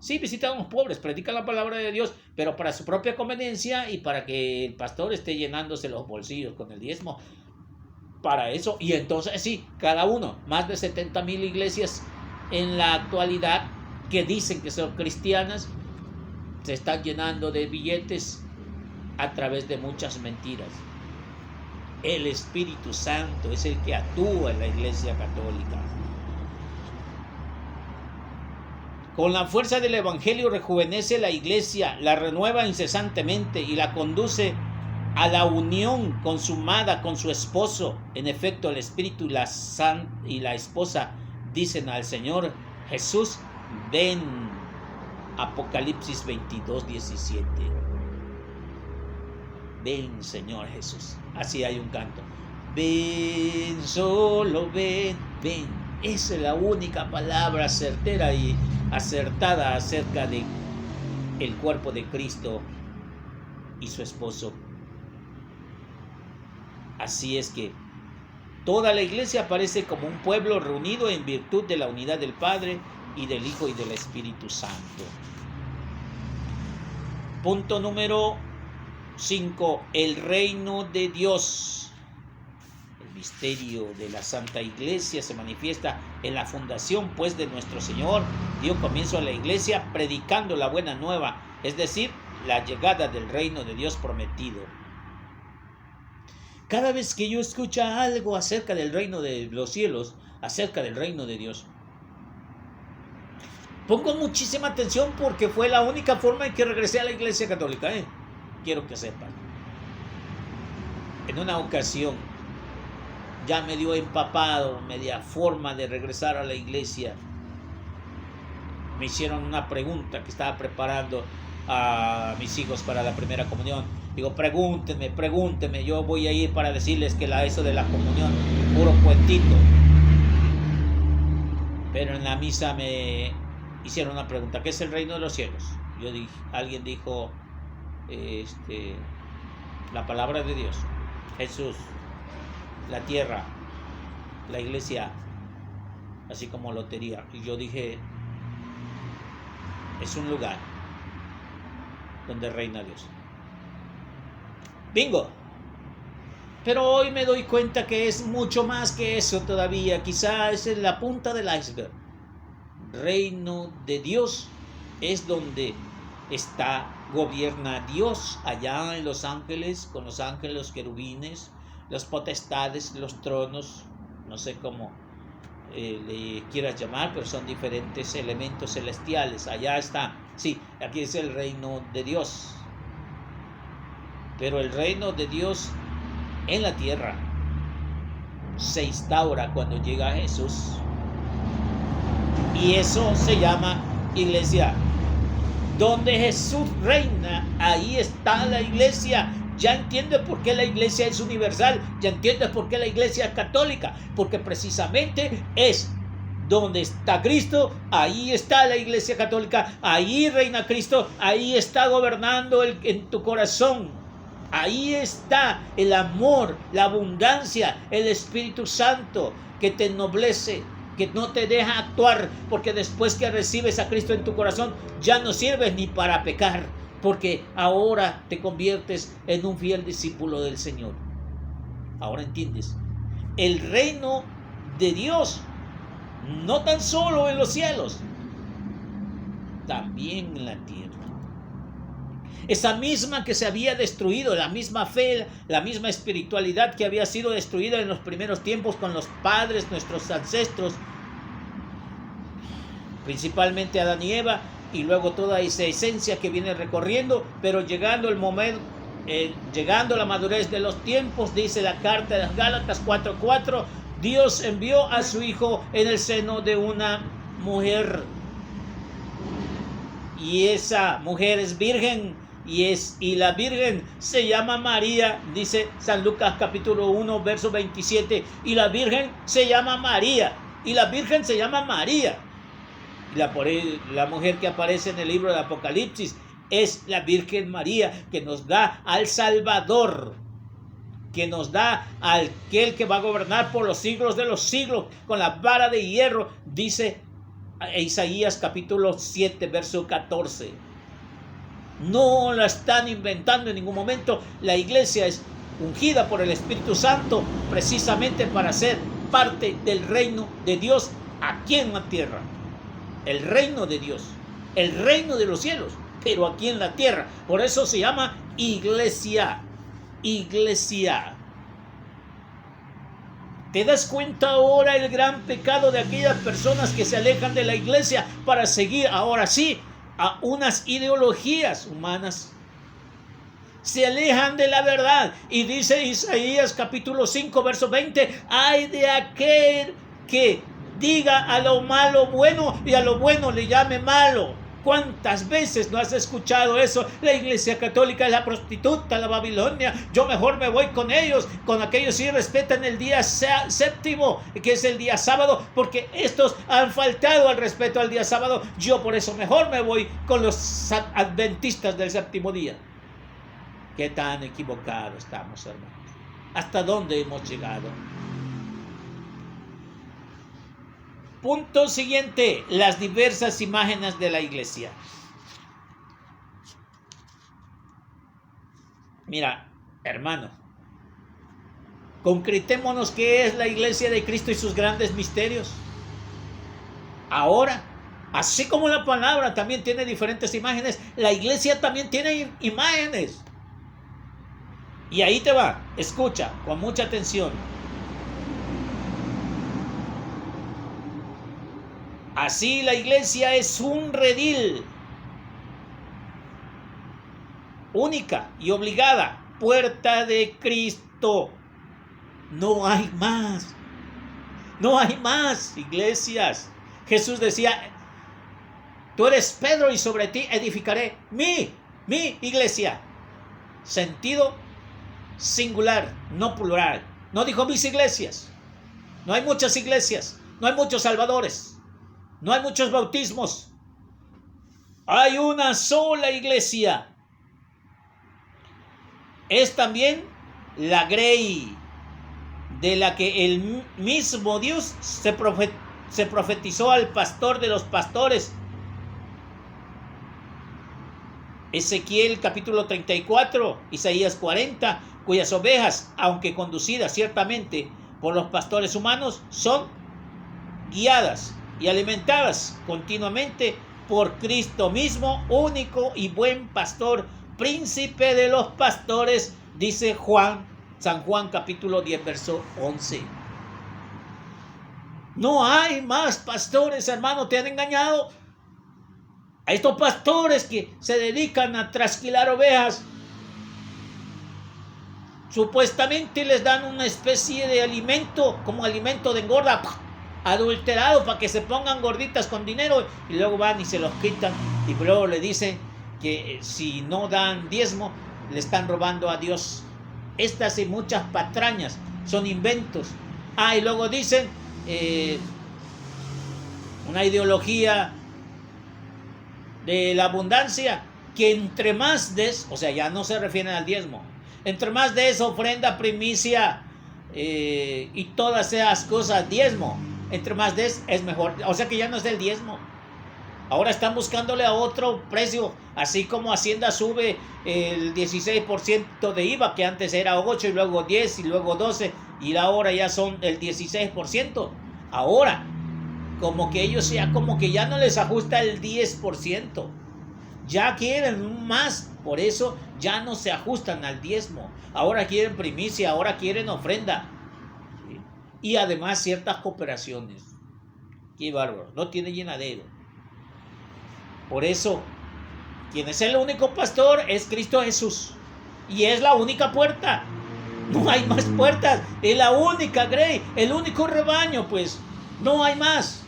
Speaker 1: Sí, visitan a los pobres, predican la palabra de Dios, pero para su propia conveniencia y para que el pastor esté llenándose los bolsillos con el diezmo. Para eso, y entonces sí, cada uno, más de 70,000 iglesias en la actualidad que dicen que son cristianas, se están llenando de billetes a través de muchas mentiras. El Espíritu Santo es el que actúa en la iglesia católica. Con la fuerza del Evangelio rejuvenece la iglesia, la renueva incesantemente y la conduce a la unión consumada con su esposo. En efecto, el Espíritu y la esposa dicen al Señor Jesús, ven. Apocalipsis 22:17. Ven, Señor Jesús. Así hay un canto. Ven, solo ven, ven. Esa es la única palabra certera y acertada acerca de el cuerpo de Cristo y su esposo. Así es que Toda la iglesia aparece como un pueblo reunido en virtud de la unidad del Padre y del Hijo y del Espíritu Santo. Punto número 5. El reino de Dios. El misterio de la Santa Iglesia se manifiesta en la fundación, pues, de nuestro Señor. Dio comienzo a la iglesia predicando la buena nueva, es decir, la llegada del reino de Dios prometido. Cada vez que yo escucho algo acerca del reino de los cielos, acerca del reino de Dios, pongo muchísima atención porque fue la única forma en que regresé a la iglesia católica. Quiero que sepan. En una ocasión ya me dio empapado, media forma de regresar a la iglesia. Me hicieron una pregunta que estaba preparando a mis hijos para la primera comunión. Digo, pregúntenme, yo voy a ir para decirles que eso de la comunión, puro cuentito. Pero en la misa me hicieron una pregunta, ¿qué es el reino de los cielos? Alguien dijo, la palabra de Dios, Jesús, la tierra, la iglesia, así como lotería. Y yo dije, es un lugar donde reina Dios. ¡Bingo! Pero hoy me doy cuenta que es mucho más que eso todavía. Quizá esa es la punta del iceberg. Reino de Dios es donde gobierna Dios allá en los ángeles, con los ángeles, los querubines, las potestades, los tronos, no sé cómo le quieras llamar, pero son diferentes elementos celestiales. Allá está, sí, aquí es el reino de Dios. Pero el reino de Dios en la tierra se instaura cuando llega Jesús. Y eso se llama iglesia. Donde Jesús reina, ahí está la iglesia. Ya entiendes por qué la iglesia es universal. Ya entiendes por qué la iglesia es católica. Porque precisamente es donde está Cristo, ahí está la iglesia católica. Ahí reina Cristo, ahí está gobernando en tu corazón. Ahí está el amor, la abundancia, el Espíritu Santo que te ennoblece, que no te deja actuar, porque después que recibes a Cristo en tu corazón, ya no sirves ni para pecar, porque ahora te conviertes en un fiel discípulo del Señor. Ahora entiendes, el reino de Dios, no tan solo en los cielos, también en la tierra. Esa misma que se había destruido, la misma fe, la misma espiritualidad que había sido destruida en los primeros tiempos con los padres, nuestros ancestros, principalmente Adán y Eva, y luego toda esa esencia que viene recorriendo, pero llegando el momento, llegando a la madurez de los tiempos, dice la carta de las Gálatas 4:4, Dios envió a su Hijo en el seno de una mujer, y esa mujer es virgen. Y la Virgen se llama María, dice San Lucas capítulo 1, verso 27. Y la Virgen se llama María. Y la Virgen se llama María. Y la mujer que aparece en el libro de Apocalipsis es la Virgen María, que nos da al Salvador, que nos da al aquel que va a gobernar por los siglos de los siglos, con la vara de hierro, dice Isaías capítulo 7, verso 14. No la están inventando en ningún momento. La iglesia es ungida por el Espíritu Santo precisamente para ser parte del reino de Dios aquí en la tierra. El reino de Dios, el reino de los cielos, pero aquí en la tierra. Por eso se llama iglesia. Iglesia. ¿Te das cuenta ahora el gran pecado de aquellas personas que se alejan de la iglesia para seguir, ahora sí, a unas ideologías humanas? Se alejan de la verdad. Y dice Isaías capítulo 5, verso 20, ay de aquel que diga a lo malo bueno y a lo bueno le llame malo. ¿Cuántas veces no has escuchado eso? La iglesia católica es la prostituta, la Babilonia. Yo mejor me voy con ellos. Con aquellos sí respetan el día séptimo, que es el día sábado, porque estos han faltado al respeto al día sábado. Yo por eso mejor me voy con los adventistas del séptimo día. ¿Qué tan equivocados estamos, hermanos? ¿Hasta dónde hemos llegado? Punto siguiente, las diversas imágenes de la iglesia. Mira, hermano, concretémonos qué es la iglesia de Cristo y sus grandes misterios. Ahora, así como la palabra también tiene diferentes imágenes, la iglesia también tiene imágenes. Y ahí te va, escucha con mucha atención. Así la iglesia es un redil, única y obligada, puerta de Cristo. No hay más. No hay más iglesias. Jesús decía, tú eres Pedro y sobre ti edificaré mi iglesia. Sentido singular, no plural. No dijo mis iglesias. No hay muchas iglesias. No hay muchos salvadores. No hay muchos bautismos. Hay una sola iglesia. Es también la grey de la que el mismo Dios se profetizó al pastor de los pastores. Ezequiel capítulo 34, Isaías 40, cuyas ovejas, aunque conducidas ciertamente por los pastores humanos, son guiadas y alimentadas continuamente por Cristo mismo, único y buen pastor, príncipe de los pastores, dice San Juan capítulo 10, verso 11. No hay más pastores, hermano, te han engañado. A estos pastores que se dedican a trasquilar ovejas, supuestamente les dan una especie de alimento, como alimento de engorda, adulterado para que se pongan gorditas con dinero, y luego van y se los quitan, y luego le dicen que si no dan diezmo le están robando a Dios. Estas y muchas patrañas son inventos. Y luego dicen una ideología de la abundancia, que entre más des, o sea, ya no se refieren al diezmo, entre más des ofrenda, primicia y todas esas cosas, diezmo, entre más des es mejor. O sea que ya no es del diezmo. Ahora están buscándole a otro precio, así como Hacienda sube el 16% de IVA, que antes era 8 y luego 10 y luego 12 y ahora ya son el 16%. Ahora, como que ellos ya no les ajusta el 10%. Ya quieren más, por eso ya no se ajustan al diezmo. Ahora quieren primicia, ahora quieren ofrenda. Y además ciertas cooperaciones. Qué bárbaro, no tiene llenadero. Por eso, quien es el único pastor es Cristo Jesús. Y es la única puerta. No hay más puertas. Es la única grey, el único rebaño, pues. No hay más.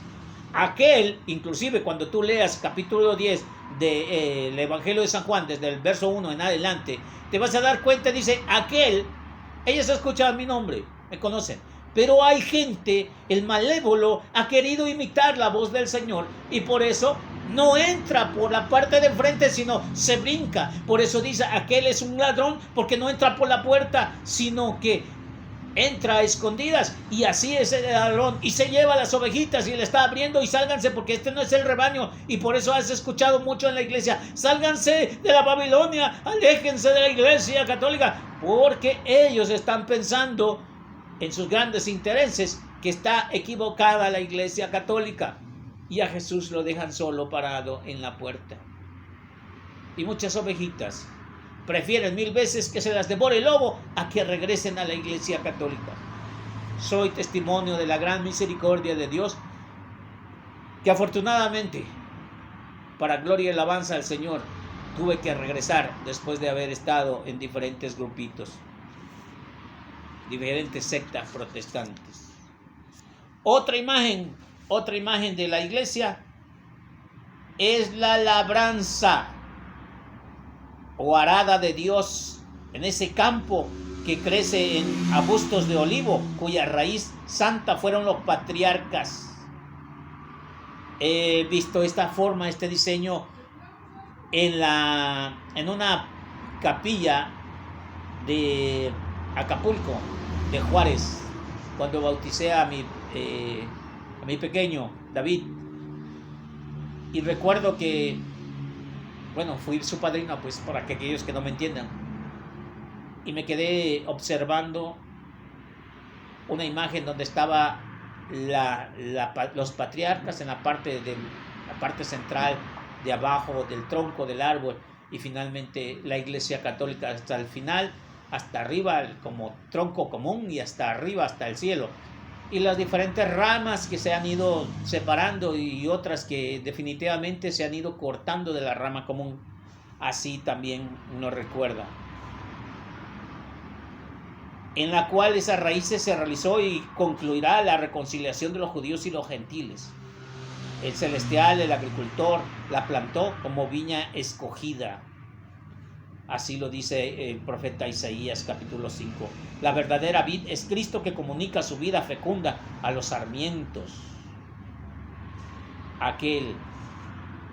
Speaker 1: Aquel, inclusive cuando tú leas capítulo 10 del Evangelio de San Juan, desde el verso 1 en adelante, te vas a dar cuenta, dice, aquel, ellos escuchan mi nombre, me conocen. Pero hay gente, el malévolo, ha querido imitar la voz del Señor y por eso no entra por la parte de enfrente, sino se brinca. Por eso dice, aquel es un ladrón, porque no entra por la puerta, sino que entra a escondidas, y así es el ladrón, y se lleva las ovejitas y le está abriendo, y sálganse porque este no es el rebaño. Y por eso has escuchado mucho en la iglesia, sálganse de la Babilonia, aléjense de la iglesia católica, porque ellos están pensando en sus grandes intereses que está equivocada la iglesia católica, y a Jesús lo dejan solo parado en la puerta. Y muchas ovejitas prefieren 1000 veces que se las devore el lobo a que regresen a la iglesia católica. Soy testimonio de la gran misericordia de Dios, que afortunadamente, para gloria y alabanza al Señor, tuve que regresar después de haber estado en diferentes grupitos, diferentes sectas protestantes. Otra imagen de la iglesia es la labranza o arada de Dios, en ese campo que crece en arbustos de olivo, cuya raíz santa fueron los patriarcas. He visto esta forma, este diseño en una capilla de Acapulco, de Juárez, cuando bauticé a mi a mi pequeño David. Y recuerdo que, bueno, fui su padrino, pues para que aquellos que no me entiendan. Y me quedé observando una imagen donde estaba los patriarcas en la parte central de abajo del tronco del árbol, y finalmente la Iglesia Católica hasta el final, hasta arriba como tronco común y hasta arriba, hasta el cielo. Y las diferentes ramas que se han ido separando y otras que definitivamente se han ido cortando de la rama común. Así también nos recuerda. En la cual esas raíces se realizó y concluirá la reconciliación de los judíos y los gentiles. El celestial, el agricultor, la plantó como viña escogida. Así lo dice el profeta Isaías capítulo 5. La verdadera vid es Cristo, que comunica su vida fecunda a los sarmientos. Aquel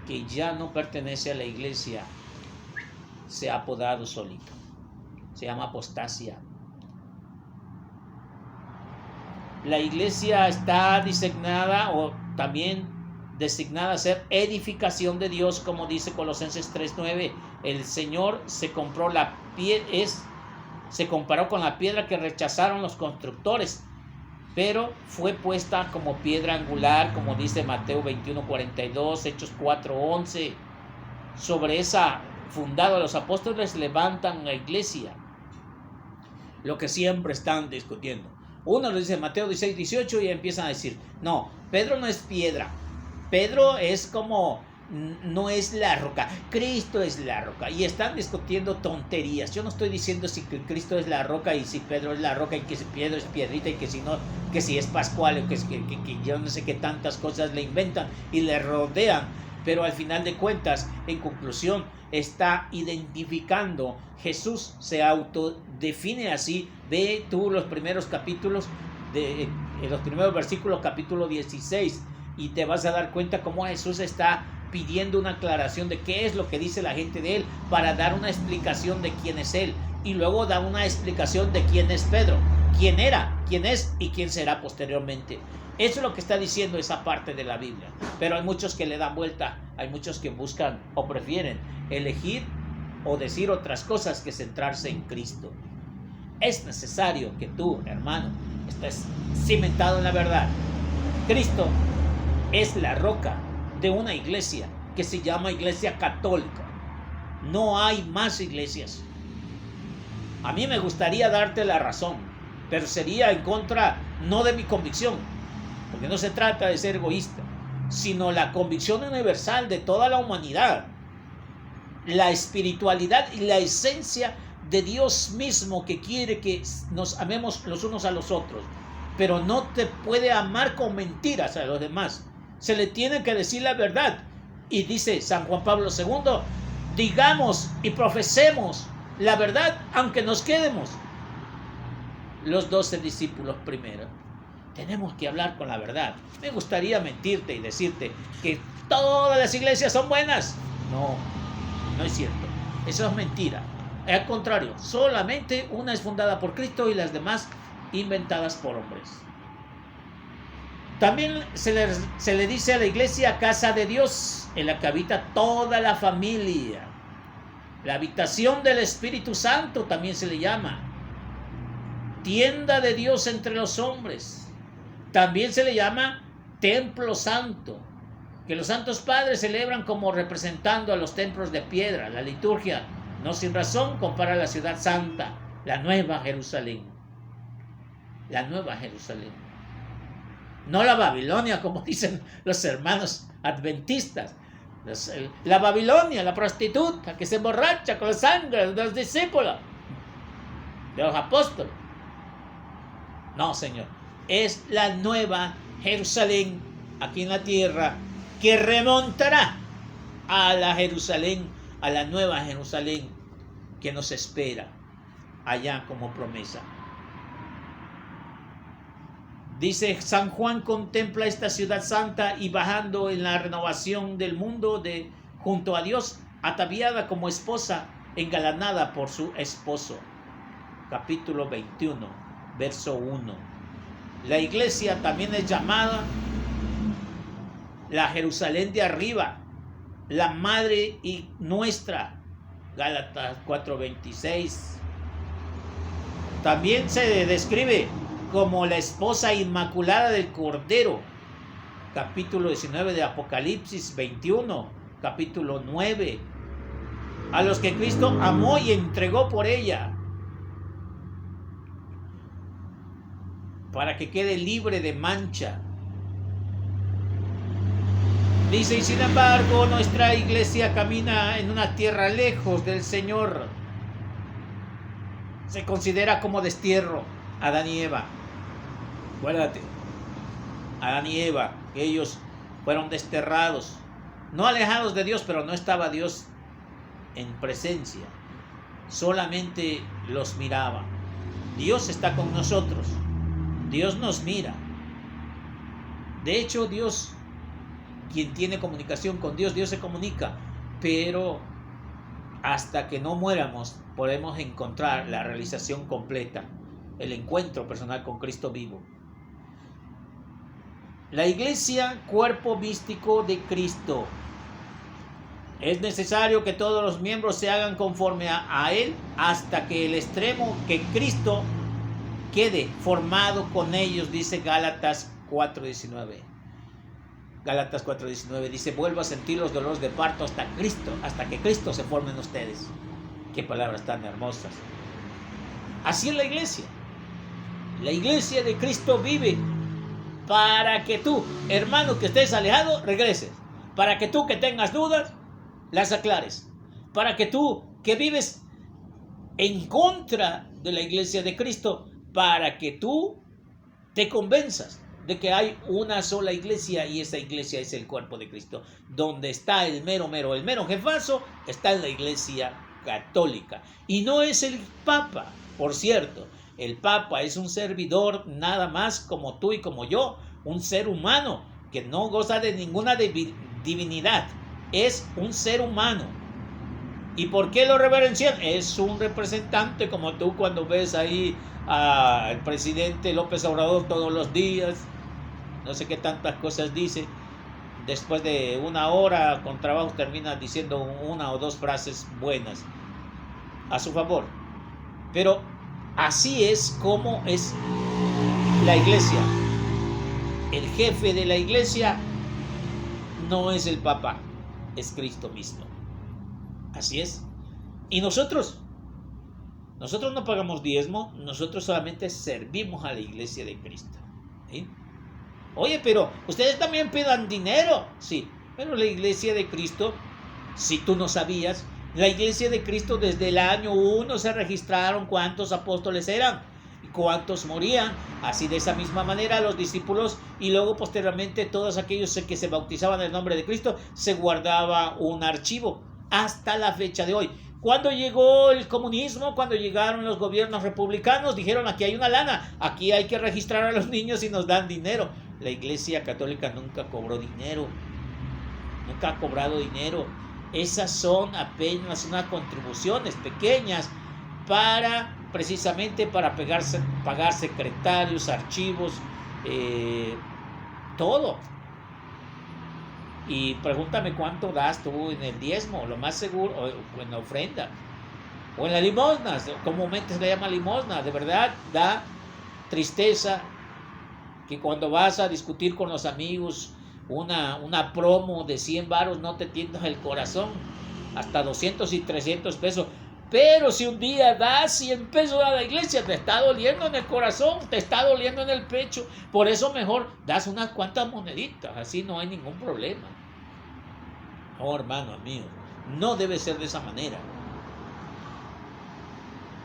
Speaker 1: que ya no pertenece a la iglesia se ha podado solito. Se llama apostasia. La iglesia está designada o también designada a ser edificación de Dios, como dice Colosenses 3:9. El Señor se comparó con la piedra que rechazaron los constructores, pero fue puesta como piedra angular, como dice Mateo 21:42, Hechos 4:11. Sobre esa fundada los apóstoles levantan la iglesia. Lo que siempre están discutiendo. Uno lo dice Mateo 16:18 y empiezan a decir, no, Pedro no es piedra. Pedro es como, no es la roca, Cristo es la roca. Y están discutiendo tonterías. Yo no estoy diciendo si Cristo es la roca y si Pedro es la roca y que si Pedro es piedrita y que si no, que si es Pascual o que yo no sé qué tantas cosas le inventan y le rodean. Pero al final de cuentas, en conclusión, está identificando. Jesús se autodefine así. Ve tú los primeros capítulos, los primeros versículos, capítulo 16, y te vas a dar cuenta cómo Jesús está pidiendo una aclaración de qué es lo que dice la gente de él, para dar una explicación de quién es él, y luego da una explicación de quién es Pedro, quién era, quién es y quién será posteriormente. Eso es lo que está diciendo esa parte de la Biblia. Pero hay muchos que le dan vuelta, hay muchos que buscan o prefieren elegir o decir otras cosas que centrarse en Cristo. Es necesario que tú, hermano, estés cimentado en la verdad. Cristo es la roca de una iglesia que se llama Iglesia Católica. No hay más iglesias. A mí me gustaría darte la razón, pero sería en contra no de mi convicción, porque no se trata de ser egoísta, sino la convicción universal de toda la humanidad, la espiritualidad y la esencia de Dios mismo, que quiere que nos amemos los unos a los otros, pero no te puede amar con mentiras a los demás. Se le tiene que decir la verdad. Y dice San Juan Pablo II, digamos y profesemos la verdad aunque nos quedemos. Los 12 discípulos primero. Tenemos que hablar con la verdad. Me gustaría mentirte y decirte que todas las iglesias son buenas. No, no es cierto. Eso es mentira. Al contrario, solamente una es fundada por Cristo y las demás inventadas por hombres. También se le dice a la iglesia casa de Dios, en la que habita toda la familia. La habitación del Espíritu Santo también se le llama. Tienda de Dios entre los hombres. También se le llama templo santo, que los santos padres celebran como representando a los templos de piedra. La liturgia, no sin razón, compara la ciudad santa, la nueva Jerusalén. La nueva Jerusalén. No la Babilonia, como dicen los hermanos adventistas. La Babilonia, la prostituta que se emborracha con la sangre de los discípulos, de los apóstoles. No, Señor. Es la nueva Jerusalén aquí en la tierra, que remontará a la Jerusalén, a la nueva Jerusalén que nos espera allá como promesa. Dice San Juan, contempla esta ciudad santa y bajando en la renovación del mundo junto a Dios, ataviada como esposa, engalanada por su esposo. Capítulo 21, verso 1. La iglesia también es llamada la Jerusalén de arriba, la madre y nuestra, Gálatas 4:26. También se describe como la esposa inmaculada del Cordero, capítulo 19 de Apocalipsis 21, capítulo 9, a los que Cristo amó y entregó por ella, para que quede libre de mancha. Dice, y sin embargo, nuestra iglesia camina en una tierra lejos del Señor. Se considera como destierro. Adán y Eva. Acuérdate. Adán y Eva, que ellos fueron desterrados. No alejados de Dios, pero no estaba Dios en presencia. Solamente los miraba. Dios está con nosotros. Dios nos mira. De hecho, Dios, quien tiene comunicación con Dios, Dios se comunica, pero hasta que no muéramos podemos encontrar la realización completa, el encuentro personal con Cristo vivo. La iglesia, cuerpo místico de Cristo. Es necesario que todos los miembros se hagan conforme a Él hasta que el extremo que Cristo quede formado con ellos, dice Gálatas 4:19. Gálatas 4:19 dice, vuelvo a sentir los dolores de parto hasta que Cristo se forme en ustedes. Qué palabras tan hermosas. Así es la iglesia. La iglesia de Cristo vive para que tú, hermano que estés alejado, regreses. Para que tú que tengas dudas, las aclares. Para que tú que vives en contra de la iglesia de Cristo, para que tú te convenzas de que hay una sola iglesia y esa iglesia es el cuerpo de Cristo. Donde está el mero jefazo, está en la iglesia católica. Y no es el Papa, por cierto. El Papa es un servidor nada más como tú y como yo, un ser humano que no goza de ninguna divinidad. Es un ser humano. ¿Y por qué lo reverencian? Es un representante como tú cuando ves ahí al presidente López Obrador todos los días. No sé qué tantas cosas dice. Después de una hora con trabajo termina diciendo una o dos frases buenas a su favor. Pero así es como es la iglesia. El jefe de la iglesia no es el Papa, es Cristo mismo. Así es. Y nosotros no pagamos diezmo, nosotros solamente servimos a la iglesia de Cristo. ¿Sí? Oye, pero ustedes también pidan dinero. Sí, pero la iglesia de Cristo, si tú no sabías, la iglesia de Cristo desde el año 1 se registraron cuántos apóstoles eran y cuántos morían. Así de esa misma manera los discípulos y luego posteriormente todos aquellos que se bautizaban en el nombre de Cristo, se guardaba un archivo hasta la fecha de hoy. Cuando llegó el comunismo, cuando llegaron los gobiernos republicanos, dijeron aquí hay una lana, aquí hay que registrar a los niños y nos dan dinero. La iglesia católica nunca cobró dinero, nunca ha cobrado dinero. Esas son apenas unas contribuciones pequeñas para precisamente para pagar secretarios, archivos, todo. Y pregúntame cuánto das tú en el diezmo, lo más seguro, o en la ofrenda, o en la limosna, comúnmente se le llama limosna. De verdad da tristeza que cuando vas a discutir con los amigos una promo de 100 varos no te tientas el corazón, hasta 200 y 300 pesos. Pero si un día das 100 pesos a la iglesia, te está doliendo en el corazón, te está doliendo en el pecho. Por eso mejor das unas cuantas moneditas, así no hay ningún problema. Oh, hermano mío, no debe ser de esa manera.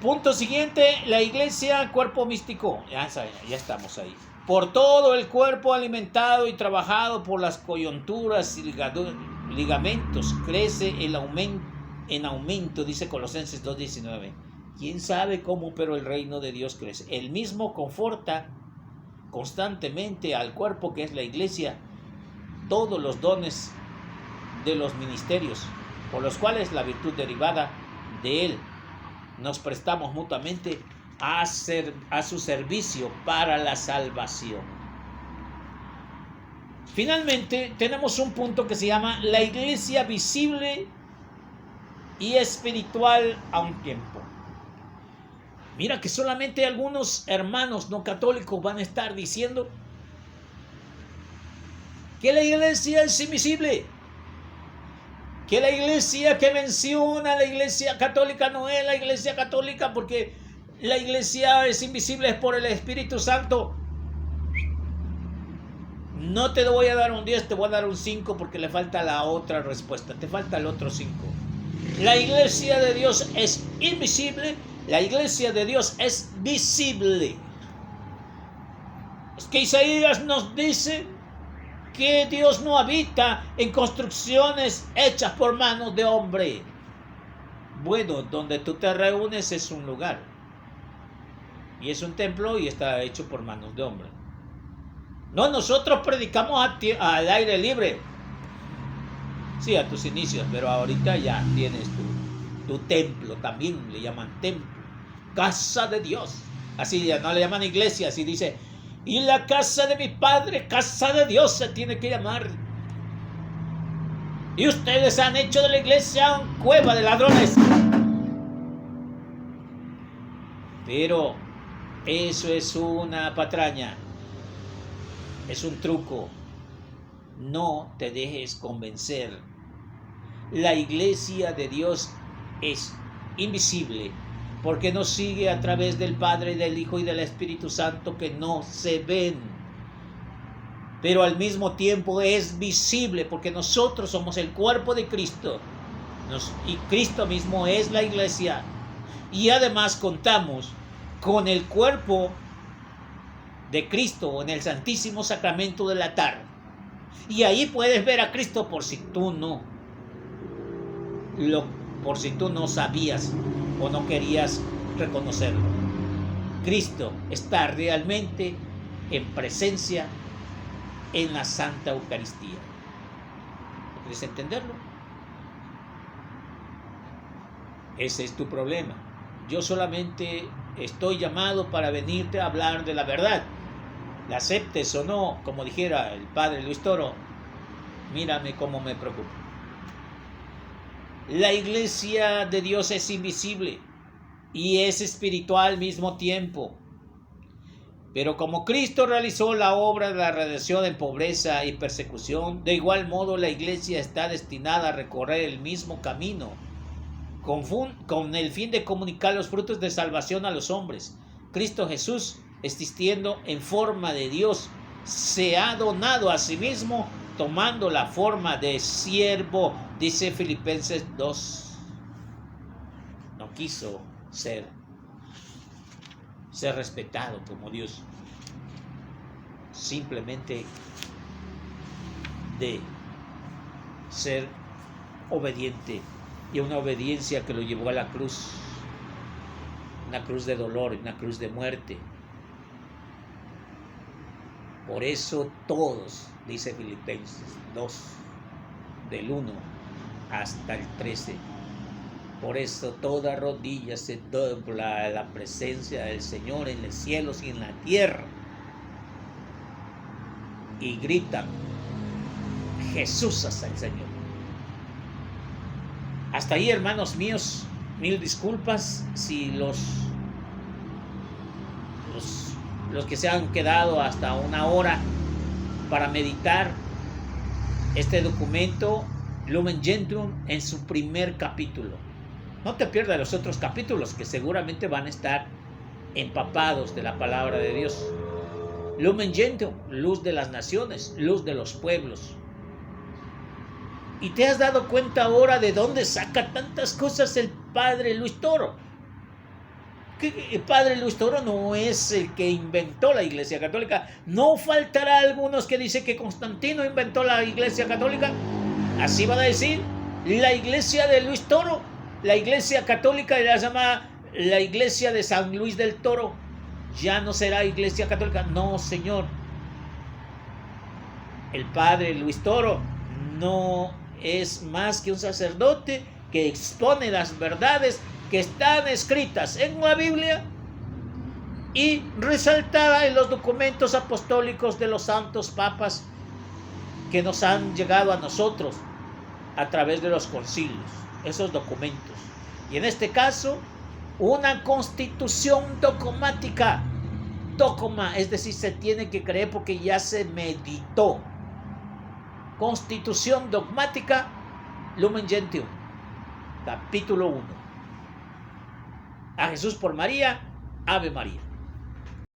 Speaker 1: Punto siguiente, la iglesia, cuerpo místico. Ya estamos ahí. Por todo el cuerpo alimentado y trabajado por las coyunturas y ligamentos, crece en aumento, dice Colosenses 2:19. ¿Quién sabe cómo, pero el reino de Dios crece? Él mismo conforta constantemente al cuerpo que es la iglesia todos los dones de los ministerios, por los cuales la virtud derivada de él nos prestamos mutuamente a su servicio para la salvación. Finalmente, tenemos un punto que se llama la iglesia visible y espiritual a un tiempo. Mira que solamente algunos hermanos no católicos van a estar diciendo que la iglesia es invisible, que la iglesia que menciona la iglesia católica no es la iglesia católica porque la iglesia es invisible, es por el Espíritu Santo. No te voy a dar un 10, te voy a dar un 5 porque le falta la otra respuesta, te falta el otro 5. La iglesia de Dios es invisible, la iglesia de Dios es visible. Es que Isaías nos dice que Dios no habita en construcciones hechas por manos de hombre. Bueno, donde tú te reúnes es un lugar y es un templo y está hecho por manos de hombre. No, nosotros predicamos al aire libre. Sí, a tus inicios, pero ahorita ya tienes tu templo, también le llaman templo, casa de Dios. Así ya no le llaman iglesia, así dice, y la casa de mi padre, casa de Dios se tiene que llamar. Y ustedes han hecho de la iglesia una cueva de ladrones. Pero eso es una patraña, es un truco. No te dejes convencer. La iglesia de Dios es invisible porque nos sigue a través del Padre, del Hijo y del Espíritu Santo que no se ven. Pero al mismo tiempo es visible porque nosotros somos el cuerpo de Cristo y Cristo mismo es la iglesia. Y además contamos con el cuerpo de Cristo en el Santísimo Sacramento del altar. Y ahí puedes ver a Cristo por si tú no sabías o no querías reconocerlo. Cristo está realmente en presencia en la Santa Eucaristía. ¿Quieres entenderlo? Ese es tu problema. Yo solamente estoy llamado para venirte a hablar de la verdad. La aceptes o no, como dijera el padre Luis Toro, mírame cómo me preocupa. La iglesia de Dios es invisible y es espiritual al mismo tiempo. Pero como Cristo realizó la obra de la redención en pobreza y persecución, de igual modo la iglesia está destinada a recorrer el mismo camino, con el fin de comunicar los frutos de salvación a los hombres. Cristo Jesús, existiendo en forma de Dios, se ha donado a sí mismo tomando la forma de siervo, dice Filipenses 2. No quiso ser respetado como Dios, simplemente de ser obediente, y una obediencia que lo llevó a la cruz, una cruz de dolor, una cruz de muerte. Por eso todos, dice Filipenses 2, del 1 hasta el 13, por eso toda rodilla se dobla a la presencia del Señor en los cielos y en la tierra, y gritan, Jesús es el Señor. Hasta ahí, hermanos míos, mil disculpas si los que se han quedado hasta una hora para meditar este documento Lumen Gentium en su primer capítulo. No te pierdas los otros capítulos que seguramente van a estar empapados de la palabra de Dios. Lumen Gentium, luz de las naciones, luz de los pueblos. ¿Y te has dado cuenta ahora de dónde saca tantas cosas el padre Luis Toro? Que el padre Luis Toro no es el que inventó la Iglesia Católica. No faltará algunos que dicen que Constantino inventó la Iglesia Católica. Así van a decir, la Iglesia de Luis Toro, la Iglesia Católica la llama la Iglesia de San Luis del Toro. Ya no será Iglesia Católica. No, señor. El padre Luis Toro no es más que un sacerdote que expone las verdades que están escritas en la Biblia y resaltada en los documentos apostólicos de los santos papas que nos han llegado a nosotros a través de los concilios, esos documentos. Y en este caso, una constitución dogmática. Dogma, es decir, se tiene que creer porque ya se meditó. Constitución dogmática, Lumen Gentium, capítulo 1. A Jesús por María, Ave María.